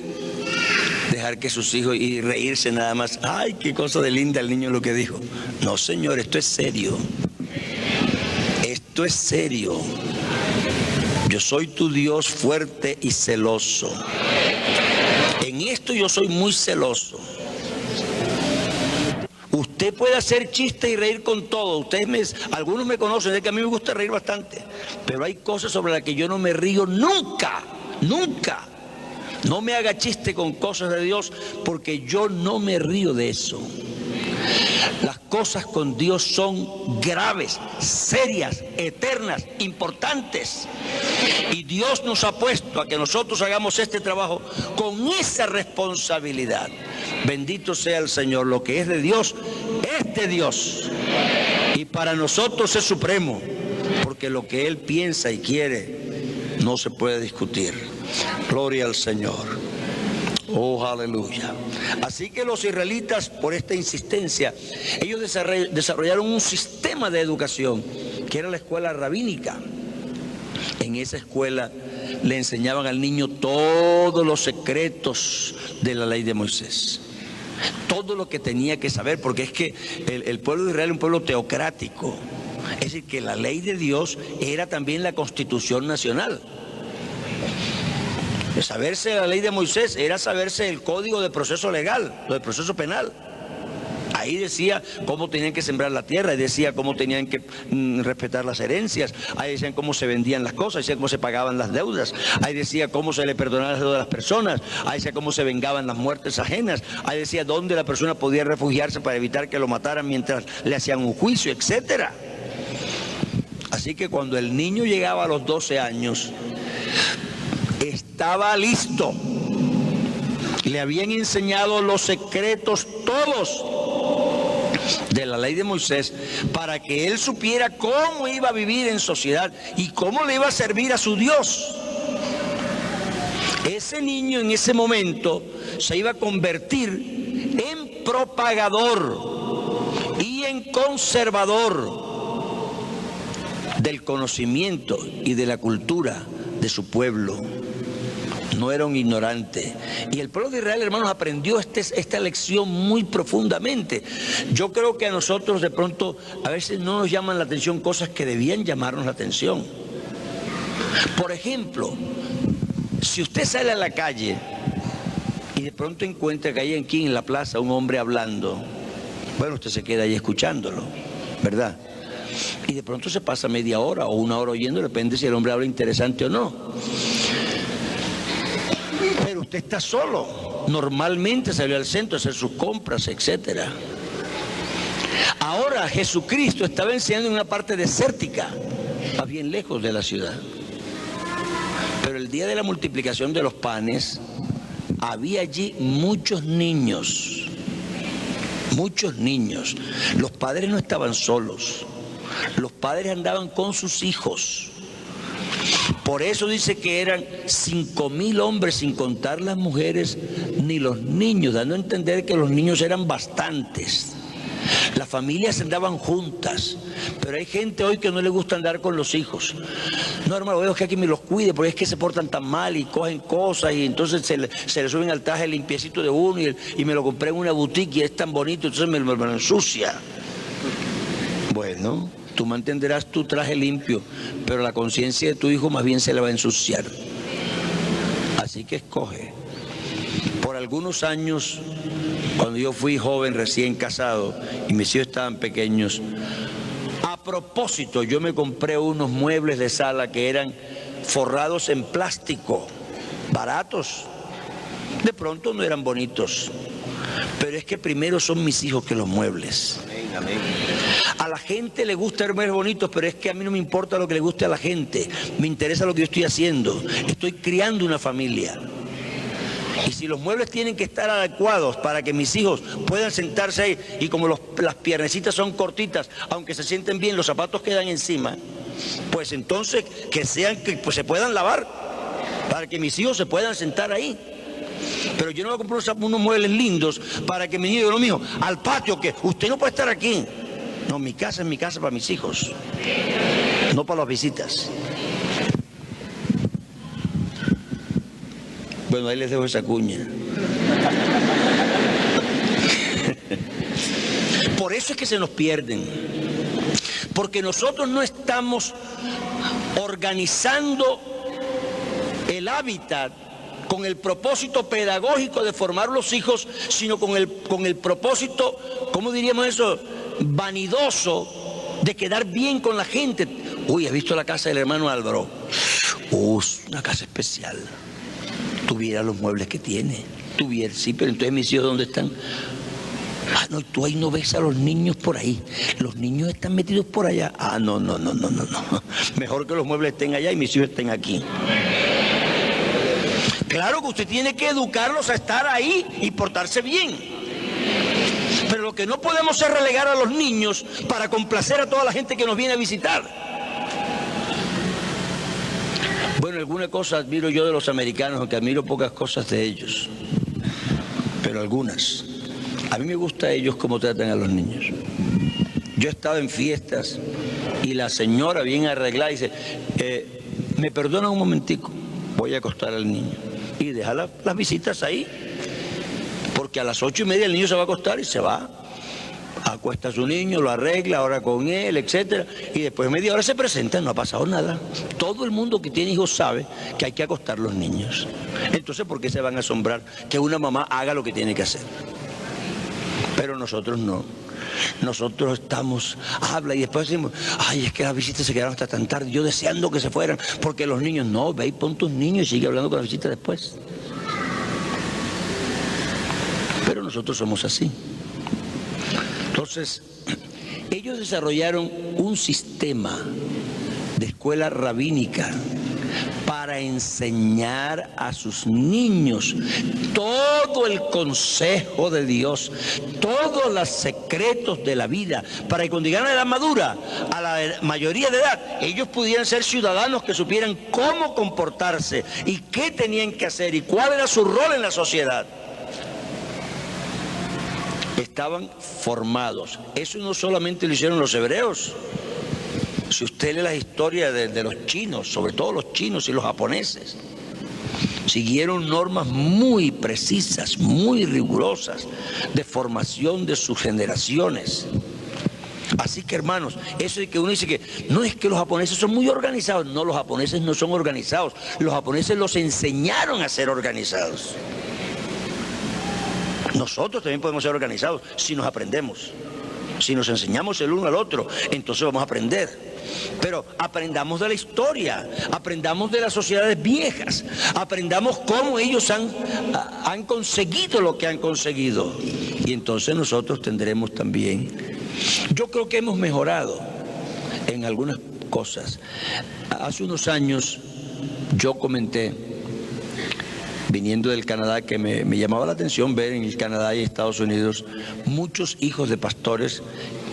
dejar que sus hijos y reírse nada más. Ay, qué cosa de linda el niño lo que dijo. No, señor, esto es serio. Esto es serio. Yo soy tu Dios fuerte y celoso. En esto yo soy muy celoso. Usted puede hacer chiste y reír con todo. Algunos me conocen, es que a mí me gusta reír bastante. Pero hay cosas sobre las que yo no me río nunca, nunca. No me haga chiste con cosas de Dios, porque yo no me río de eso. Las cosas con Dios son graves, serias, eternas, importantes. Y Dios nos ha puesto a que nosotros hagamos este trabajo con esa responsabilidad. Bendito sea el Señor. Lo que es de Dios, es de Dios. Y para nosotros es supremo, porque lo que Él piensa y quiere no se puede discutir. Gloria al Señor. Oh, aleluya. Así que los israelitas, por esta insistencia, ellos desarrollaron un sistema de educación que era la escuela rabínica. En esa escuela le enseñaban al niño todos los secretos de la ley de Moisés, todo lo que tenía que saber, porque es que el pueblo de Israel es un pueblo teocrático. Es decir, que la ley de Dios era también la constitución nacional. Saberse la ley de Moisés era saberse el código de proceso legal, lo de proceso penal. Ahí decía cómo tenían que sembrar la tierra, ahí decía cómo tenían que respetar las herencias, ahí decían cómo se vendían las cosas, ahí decía cómo se pagaban las deudas, ahí decía cómo se le perdonaban las deudas a las personas, ahí decía cómo se vengaban las muertes ajenas, ahí decía dónde la persona podía refugiarse para evitar que lo mataran mientras le hacían un juicio, etcétera. Así que cuando el niño llegaba a los 12 años, estaba listo. Le habían enseñado los secretos todos de la ley de Moisés para que él supiera cómo iba a vivir en sociedad y cómo le iba a servir a su Dios. Ese niño en ese momento se iba a convertir en propagador y en conservador del conocimiento y de la cultura de su pueblo. No era un ignorante. Y el pueblo de Israel, hermanos, aprendió esta lección muy profundamente. Yo creo que a nosotros de pronto a veces no nos llaman la atención cosas que debían llamarnos la atención. Por ejemplo, si usted sale a la calle y de pronto encuentra que hay aquí en la plaza un hombre hablando, bueno, usted se queda ahí escuchándolo, ¿verdad? Y de pronto se pasa media hora o una hora oyendo, depende si el hombre habla interesante o no. Pero usted está solo, normalmente salió al centro a hacer sus compras, etcétera. Ahora Jesucristo estaba enseñando en una parte desértica, más bien lejos de la ciudad. Pero el día de la multiplicación de los panes, había allí muchos niños. muchos niños. Los padres no estaban solos, los padres andaban con sus hijos. Por eso dice que eran 5.000 hombres, sin contar las mujeres ni los niños, dando a entender que los niños eran bastantes. Las familias andaban juntas, pero hay gente hoy que no le gusta andar con los hijos. No, hermano, veo que aquí me los cuide, porque es que se portan tan mal y cogen cosas y entonces se le suben al traje limpiecito de uno y me lo compré en una boutique y es tan bonito, entonces me lo ensucia. Bueno, tú mantendrás tu traje limpio, pero la conciencia de tu hijo más bien se le va a ensuciar. Así que escoge. Por algunos años, cuando yo fui joven, recién casado, y mis hijos estaban pequeños, a propósito, yo me compré unos muebles de sala que eran forrados en plástico, baratos. De pronto no eran bonitos, pero es que primero son mis hijos que los muebles. Amén. A la gente le gusta ver muebles bonitos, pero es que a mí no me importa lo que le guste a la gente, me interesa lo que yo estoy haciendo. Estoy criando una familia. Y si los muebles tienen que estar adecuados para que mis hijos puedan sentarse ahí, y como las piernecitas son cortitas, aunque se sienten bien, los zapatos quedan encima, pues entonces que se puedan lavar, para que mis hijos se puedan sentar ahí. Pero yo no voy a comprar unos muebles lindos para que mi niño, no, mijo, al patio, que usted no puede estar aquí. No, mi casa es mi casa para mis hijos, no para las visitas. Bueno, ahí les dejo esa cuña. Por eso es que se nos pierden. Porque nosotros no estamos organizando el hábitat con el propósito pedagógico de formar los hijos, sino con el propósito, ¿cómo diríamos eso?, vanidoso, de quedar bien con la gente. Uy, ¿has visto la casa del hermano Álvaro? Una casa especial. Tuviera los muebles que tiene, sí, pero entonces mis hijos, ¿dónde están? Ah, no, tú ahí no ves a los niños por ahí, los niños están metidos por allá. Ah, no, mejor que los muebles estén allá y mis hijos estén aquí. Claro que usted tiene que educarlos a estar ahí y portarse bien, pero lo que no podemos es relegar a los niños para complacer a toda la gente que nos viene a visitar. Bueno, alguna cosa admiro yo de los americanos, aunque admiro pocas cosas de ellos, pero algunas. A mí me gusta a ellos cómo tratan a los niños. Yo he estado en fiestas y la señora bien arreglada dice, me perdona un momentico, voy a acostar al niño. Y deja las visitas ahí, porque a las 8:30 el niño se va a acostar y se va. Acuesta a su niño, lo arregla, ahora con él, etcétera, y después de media hora se presenta, no ha pasado nada. Todo el mundo que tiene hijos sabe que hay que acostar los niños. Entonces, ¿por qué se van a asombrar que una mamá haga lo que tiene que hacer? Pero nosotros no. Nosotros estamos, habla y después decimos, ay, es que las visitas se quedaron hasta tan tarde, yo deseando que se fueran, porque los niños, no, ve y pon tus niños y sigue hablando con la visita después. Pero nosotros somos así. Entonces, ellos desarrollaron un sistema de escuela rabínica para enseñar a sus niños todo el consejo de Dios, todos los secretos de la vida, para que cuando llegaran a la edad madura, a la mayoría de edad, ellos pudieran ser ciudadanos que supieran cómo comportarse y qué tenían que hacer y cuál era su rol en la sociedad. Estaban formados. Eso no solamente lo hicieron los hebreos. Si usted lee la historia de los chinos, sobre todo los chinos y los japoneses, siguieron normas muy precisas, muy rigurosas de formación de sus generaciones. Así que, hermanos, eso de que uno dice que no es que los japoneses son muy organizados. No, los japoneses no son organizados. Los japoneses los enseñaron a ser organizados. Nosotros también podemos ser organizados si nos aprendemos, si nos enseñamos el uno al otro, entonces vamos a aprender. Pero aprendamos de la historia, aprendamos de las sociedades viejas, aprendamos cómo ellos han conseguido lo que han conseguido. Y entonces nosotros tendremos también. Yo creo que hemos mejorado en algunas cosas. Hace unos años yo comenté viniendo del Canadá, que me llamaba la atención ver en el Canadá y Estados Unidos muchos hijos de pastores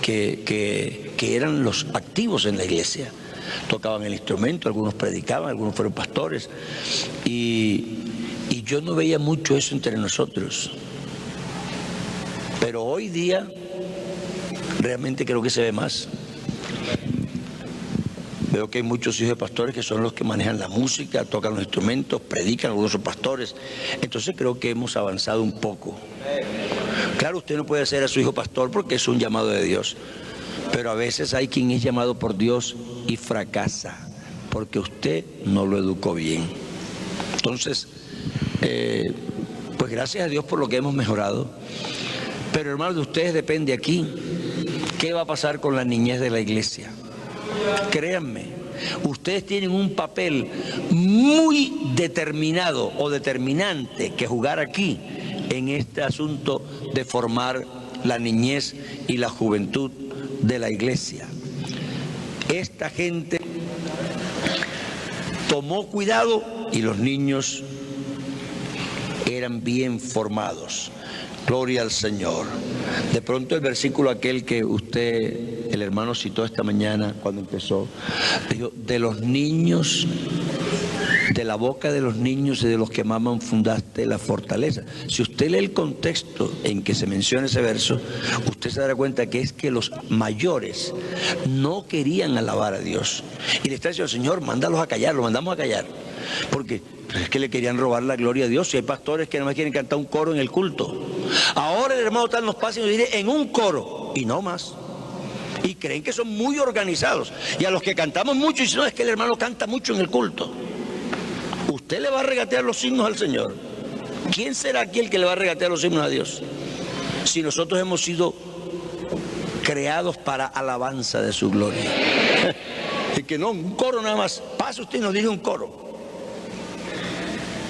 que eran los activos en la iglesia. Tocaban el instrumento, algunos predicaban, algunos fueron pastores. Y yo no veía mucho eso entre nosotros. Pero hoy día realmente creo que se ve más. Veo que hay muchos hijos de pastores que son los que manejan la música, tocan los instrumentos, predican, algunos son pastores. Entonces creo que hemos avanzado un poco. Claro, usted no puede ser a su hijo pastor porque es un llamado de Dios. Pero a veces hay quien es llamado por Dios y fracasa porque usted no lo educó bien. Entonces, pues gracias a Dios por lo que hemos mejorado. Pero hermanos, de ustedes depende aquí qué va a pasar con la niñez de la iglesia. Créanme, ustedes tienen un papel muy determinado o determinante que jugar aquí en este asunto de formar la niñez y la juventud de la iglesia. Esta gente tomó cuidado y los niños eran bien formados. Gloria al Señor. De pronto el versículo aquel que usted, el hermano citó esta mañana cuando empezó, dijo, de los niños, de la boca de los niños y de los que maman fundaste la fortaleza. Si usted lee el contexto en que se menciona ese verso, usted se dará cuenta que es que los mayores no querían alabar a Dios. Y le está diciendo, Señor, mándalos a callar, los mandamos a callar. Porque es que le querían robar la gloria a Dios. Si hay pastores que nada más quieren cantar un coro en el culto. Ahora el hermano tal nos pasa y nos dice en un coro y no más. Y creen que son muy organizados. Y a los que cantamos mucho dicen, no, es que el hermano canta mucho en el culto. Usted le va a regatear los himnos al Señor. ¿Quién será aquí el que le va a regatear los himnos a Dios? Si nosotros hemos sido creados para alabanza de su gloria. Y que no, un coro nada más. Pase usted y nos diga un coro.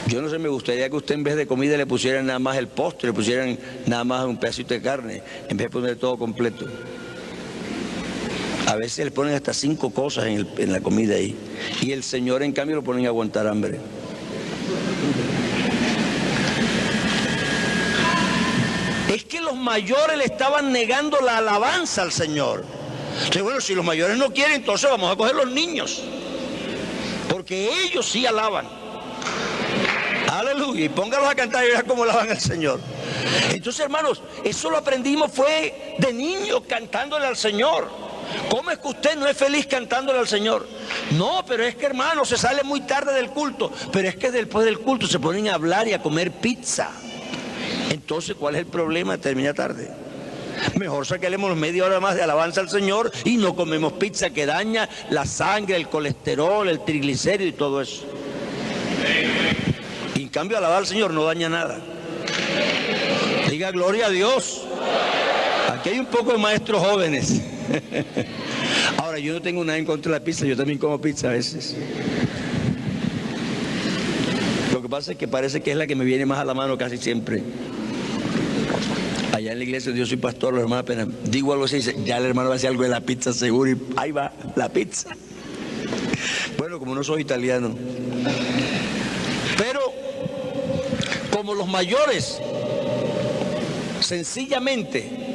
Yo no sé, me gustaría que usted en vez de comida le pusieran nada más el postre, le pusieran nada más un pedacito de carne, en vez de poner todo completo. A veces le ponen hasta 5 cosas en la comida ahí. Y el Señor, en cambio, lo ponen a aguantar hambre. Es que los mayores le estaban negando la alabanza al Señor. Entonces, bueno, si los mayores no quieren, entonces vamos a coger los niños. Porque ellos sí alaban. Aleluya, y póngalos a cantar y verás cómo alaban al Señor. Entonces, hermanos, eso lo aprendimos fue de niños cantándole al Señor. ¿Cómo es que usted no es feliz cantándole al Señor? No, pero es que, hermano, se sale muy tarde del culto. Pero es que después del culto se ponen a hablar y a comer pizza. Entonces, ¿cuál es el problema? Termina tarde. Mejor saquemos media hora más de alabanza al Señor y no comemos pizza que daña la sangre, el colesterol, el triglicérido y todo eso. Y en cambio, alabar al Señor no daña nada. Diga gloria a Dios. Aquí hay un poco de maestros jóvenes. Ahora, yo no tengo nada en contra de la pizza, yo también como pizza a veces. Lo que pasa es que parece que es la que me viene más a la mano casi siempre. Allá en la iglesia yo soy pastor, los hermanos apenas digo algo así, dice, ya el hermano va a decir algo de la pizza seguro y ahí va, la pizza. Bueno, como no soy italiano. Pero, como los mayores, sencillamente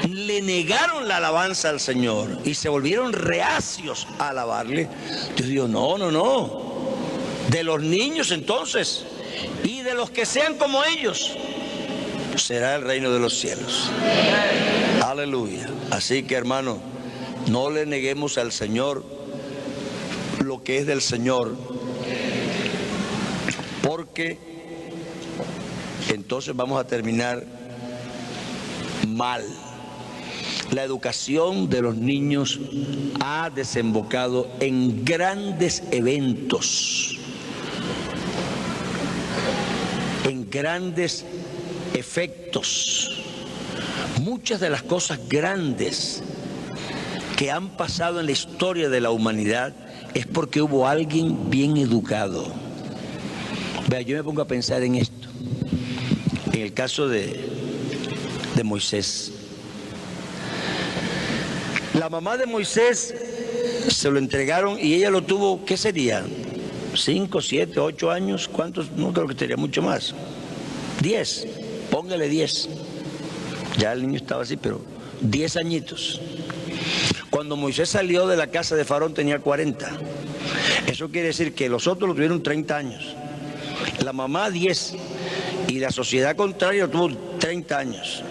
le negaron la alabanza al Señor y se volvieron reacios a alabarle. Dios dijo, no. De los niños entonces y de los que sean como ellos será el reino de los cielos. Aleluya. Así que, hermano, no le neguemos al Señor lo que es del Señor, porque entonces vamos a terminar mal. La educación de los niños ha desembocado en grandes eventos, en grandes efectos. Muchas de las cosas grandes que han pasado en la historia de la humanidad es porque hubo alguien bien educado. Vea, yo me pongo a pensar en esto. En el caso de Moisés. La mamá de Moisés se lo entregaron y ella lo tuvo, ¿qué sería? 5, 7, 8 años, ¿cuántos? No creo que tenía mucho más. 10, póngale 10. Ya el niño estaba así, pero 10 añitos. Cuando Moisés salió de la casa de Faraón tenía 40. Eso quiere decir que los otros lo tuvieron 30 años. La mamá 10 y la sociedad contraria tuvo 30 años.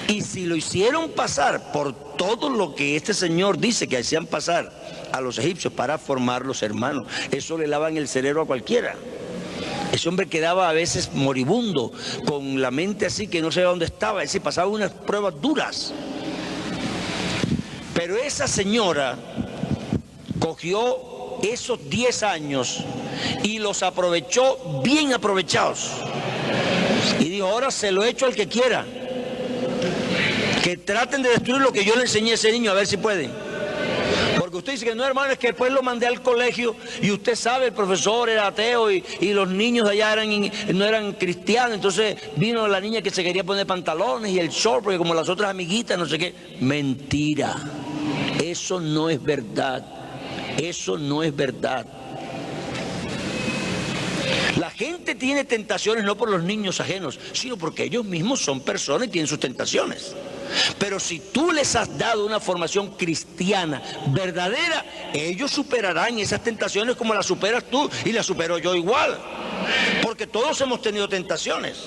Y si lo hicieron pasar por todo lo que este señor dice que hacían pasar a los egipcios para formar los hermanos, eso le lavan el cerebro a cualquiera. Ese hombre quedaba a veces moribundo, con la mente así que no sabía dónde estaba, es decir, pasaba unas pruebas duras. Pero esa señora cogió esos 10 años y los aprovechó bien aprovechados. Y dijo, ahora se lo echo al que quiera. Que traten de destruir lo que yo le enseñé a ese niño, a ver si pueden. Porque usted dice que no, hermano, es que después lo mandé al colegio y usted sabe, el profesor era ateo y los niños de allá no eran cristianos. Entonces vino la niña que se quería poner pantalones y el short, porque como las otras amiguitas, no sé qué. Mentira. Eso no es verdad. Eso no es verdad. La gente tiene tentaciones no por los niños ajenos, sino porque ellos mismos son personas y tienen sus tentaciones. Pero si tú les has dado una formación cristiana verdadera, ellos superarán esas tentaciones como las superas tú y las supero yo igual. Porque todos hemos tenido tentaciones.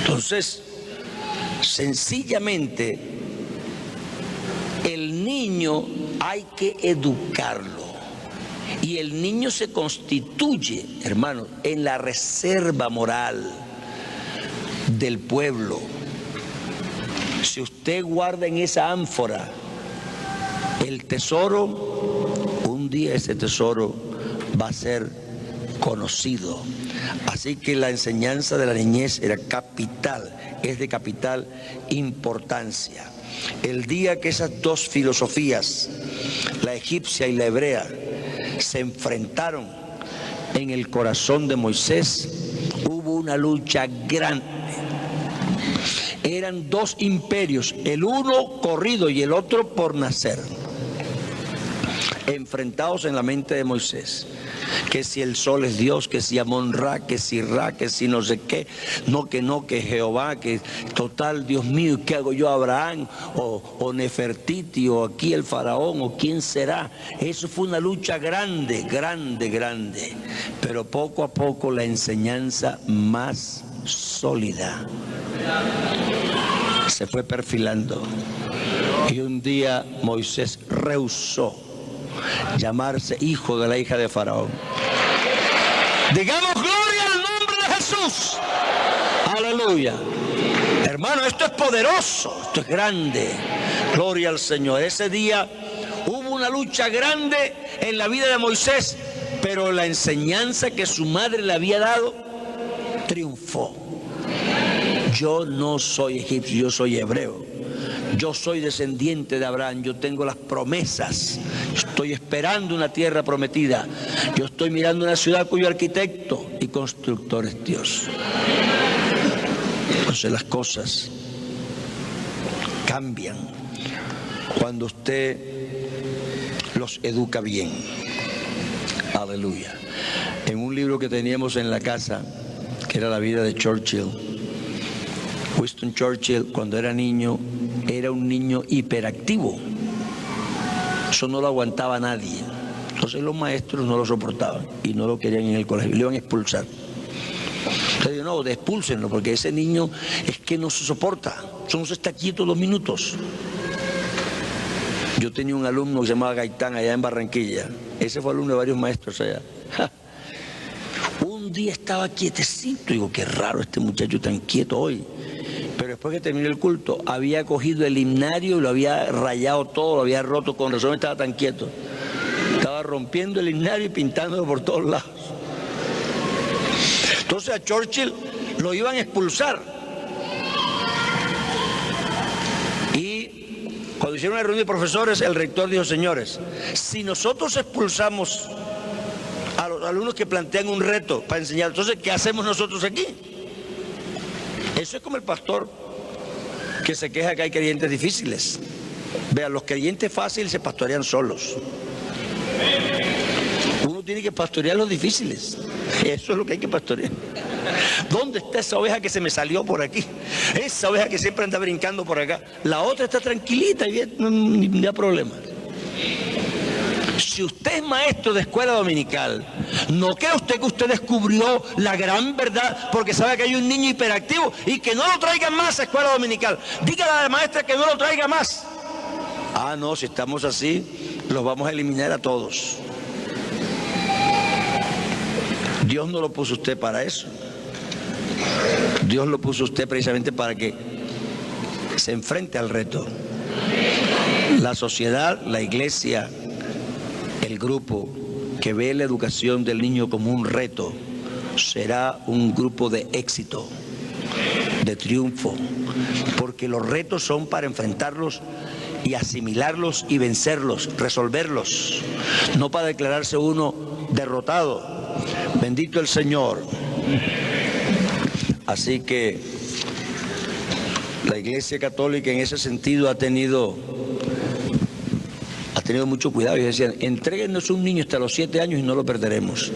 Entonces, sencillamente, el niño hay que educarlo. Y el niño se constituye, hermanos, en la reserva moral del pueblo. Si usted guarda en esa ánfora el tesoro, un día ese tesoro va a ser conocido. Así que la enseñanza de la niñez era capital, es de capital importancia. El día que esas dos filosofías, la egipcia y la hebrea, se enfrentaron en el corazón de Moisés, hubo una lucha grande. Eran dos imperios, el uno corrido y el otro por nacer, enfrentados en la mente de Moisés. Que si el sol es Dios, que si Amon-Ra, que si Ra, que si no sé qué, que Jehová, que total, Dios mío, ¿qué hago yo, Abraham? O Nefertiti, o aquí el faraón, o quién será. Eso fue una lucha grande, grande, grande. Pero poco a poco la enseñanza más sólida se fue perfilando. Y un día Moisés rehusó llamarse hijo de la hija de Faraón. Digamos gloria al nombre de Jesús. Aleluya. Hermano, esto es poderoso, esto es grande. Gloria al Señor. Ese día hubo una lucha grande en la vida de Moisés, pero la enseñanza que su madre le había dado triunfó. Yo no soy egipcio, yo soy hebreo. Yo soy descendiente de Abraham, yo tengo las promesas, estoy esperando una tierra prometida, yo estoy mirando una ciudad cuyo arquitecto y constructor es Dios. Entonces las cosas cambian cuando usted los educa bien. Aleluya. En un libro que teníamos en la casa, que era la vida de Churchill, Winston Churchill, cuando era niño, era un niño hiperactivo. Eso no lo aguantaba nadie. Entonces los maestros no lo soportaban y no lo querían en el colegio, le iban a expulsar. Entonces digo, no, expúlsenlo, porque ese niño es que no se soporta, no se está quieto 2 minutos. Yo tenía un alumno que se llamaba Gaitán allá en Barranquilla. Ese fue alumno de varios maestros allá. Un día estaba quietecito, digo, qué raro este muchacho tan quieto hoy. Pero después que terminó el culto, había cogido el himnario y lo había rayado todo, lo había roto, con razón estaba tan quieto. Estaba rompiendo el himnario y pintándolo por todos lados. Entonces a Churchill lo iban a expulsar. Y cuando hicieron una reunión de profesores, el rector dijo, señores, si nosotros expulsamos a los alumnos que plantean un reto para enseñar, entonces, ¿qué hacemos nosotros aquí? Eso es como el pastor que se queja que hay creyentes difíciles. Vean, los creyentes fáciles se pastorean solos. Uno tiene que pastorear los difíciles. Eso es lo que hay que pastorear. ¿Dónde está esa oveja que se me salió por aquí? Esa oveja que siempre anda brincando por acá. La otra está tranquilita y bien, no da problema. Si usted es maestro de escuela dominical, ¿no cree usted que usted descubrió la gran verdad porque sabe que hay un niño hiperactivo y que no lo traigan más a escuela dominical? Dígale a la maestra que no lo traiga más. Ah, no, si estamos así, los vamos a eliminar a todos. Dios no lo puso usted para eso. Dios lo puso usted precisamente para que se enfrente al reto. La sociedad, la iglesia, el grupo que ve la educación del niño como un reto, será un grupo de éxito, de triunfo, porque los retos son para enfrentarlos y asimilarlos y vencerlos, resolverlos, no para declararse uno derrotado. Bendito el Señor. Así que la Iglesia Católica en ese sentido ha tenido mucho cuidado. Y decían, entréguenos un niño hasta los 7 años y no lo perderemos.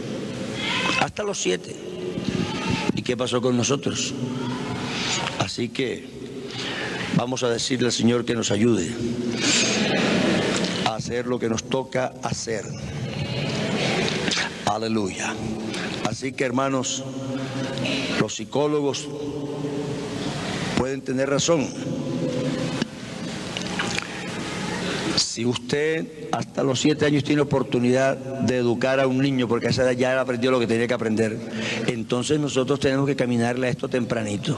Hasta los 7. ¿Y qué pasó con nosotros? Así que vamos a decirle al Señor que nos ayude a hacer lo que nos toca hacer. Aleluya. Así que, hermanos, los psicólogos pueden tener razón. Si usted hasta los 7 años tiene oportunidad de educar a un niño, porque a esa edad ya aprendió lo que tenía que aprender, entonces nosotros tenemos que caminarle a esto tempranito.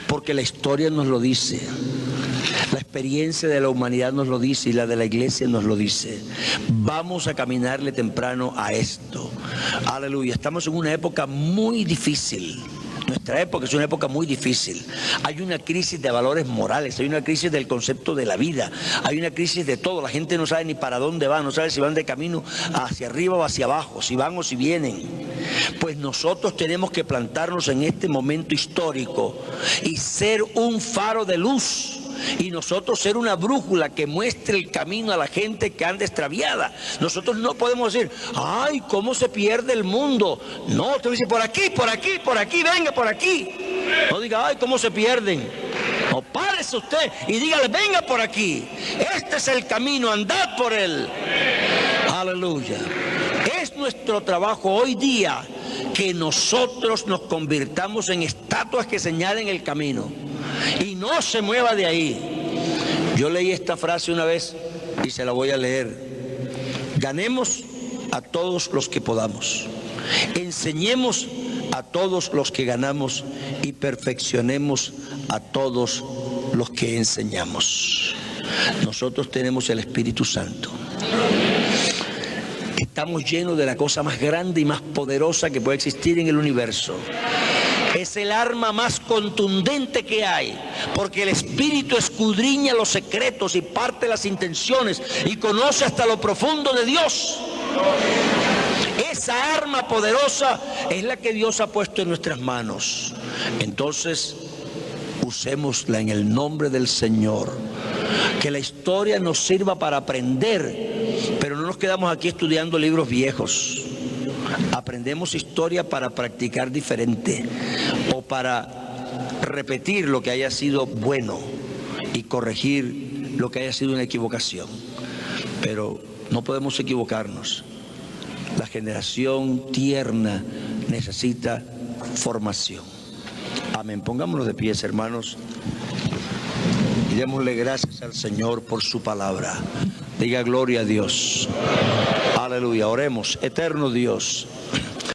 Porque la historia nos lo dice. La experiencia de la humanidad nos lo dice y la de la iglesia nos lo dice. Vamos a caminarle temprano a esto. Aleluya. Estamos en una época muy difícil. Nuestra época es una época muy difícil. Hay una crisis de valores morales, hay una crisis del concepto de la vida, hay una crisis de todo. La gente no sabe ni para dónde va, no sabe si van de camino hacia arriba o hacia abajo, si van o si vienen. Pues nosotros tenemos que plantarnos en este momento histórico y ser un faro de luz. Y nosotros ser una brújula que muestre el camino a la gente que anda extraviada. Nosotros no podemos decir, ay, cómo se pierde el mundo. No, usted dice, por aquí, por aquí, por aquí, venga, por aquí. No diga, ay, cómo se pierden. No, párese usted y dígale, venga por aquí. Este es el camino, andad por él. Aleluya. Es nuestro trabajo hoy día que nosotros nos convirtamos en estatuas que señalen el camino. Y no se mueva de ahí. Yo leí esta frase una vez y se la voy a leer. Ganemos a todos los que podamos. Enseñemos a todos los que ganamos y perfeccionemos a todos los que enseñamos. Nosotros tenemos el Espíritu Santo. Estamos llenos de la cosa más grande y más poderosa que puede existir en el universo. Es el arma más contundente que hay, porque el Espíritu escudriña los secretos y parte las intenciones y conoce hasta lo profundo de Dios. Esa arma poderosa es la que Dios ha puesto en nuestras manos. Entonces, usémosla en el nombre del Señor. Que la historia nos sirva para aprender, pero no nos quedamos aquí estudiando libros viejos. Aprendemos historia para practicar diferente o para repetir lo que haya sido bueno y corregir lo que haya sido una equivocación. Pero no podemos equivocarnos. La generación tierna necesita formación. Amén. Pongámonos de pies, hermanos, y démosle gracias al Señor por su palabra. Diga gloria a Dios. Aleluya. Oremos. Eterno Dios,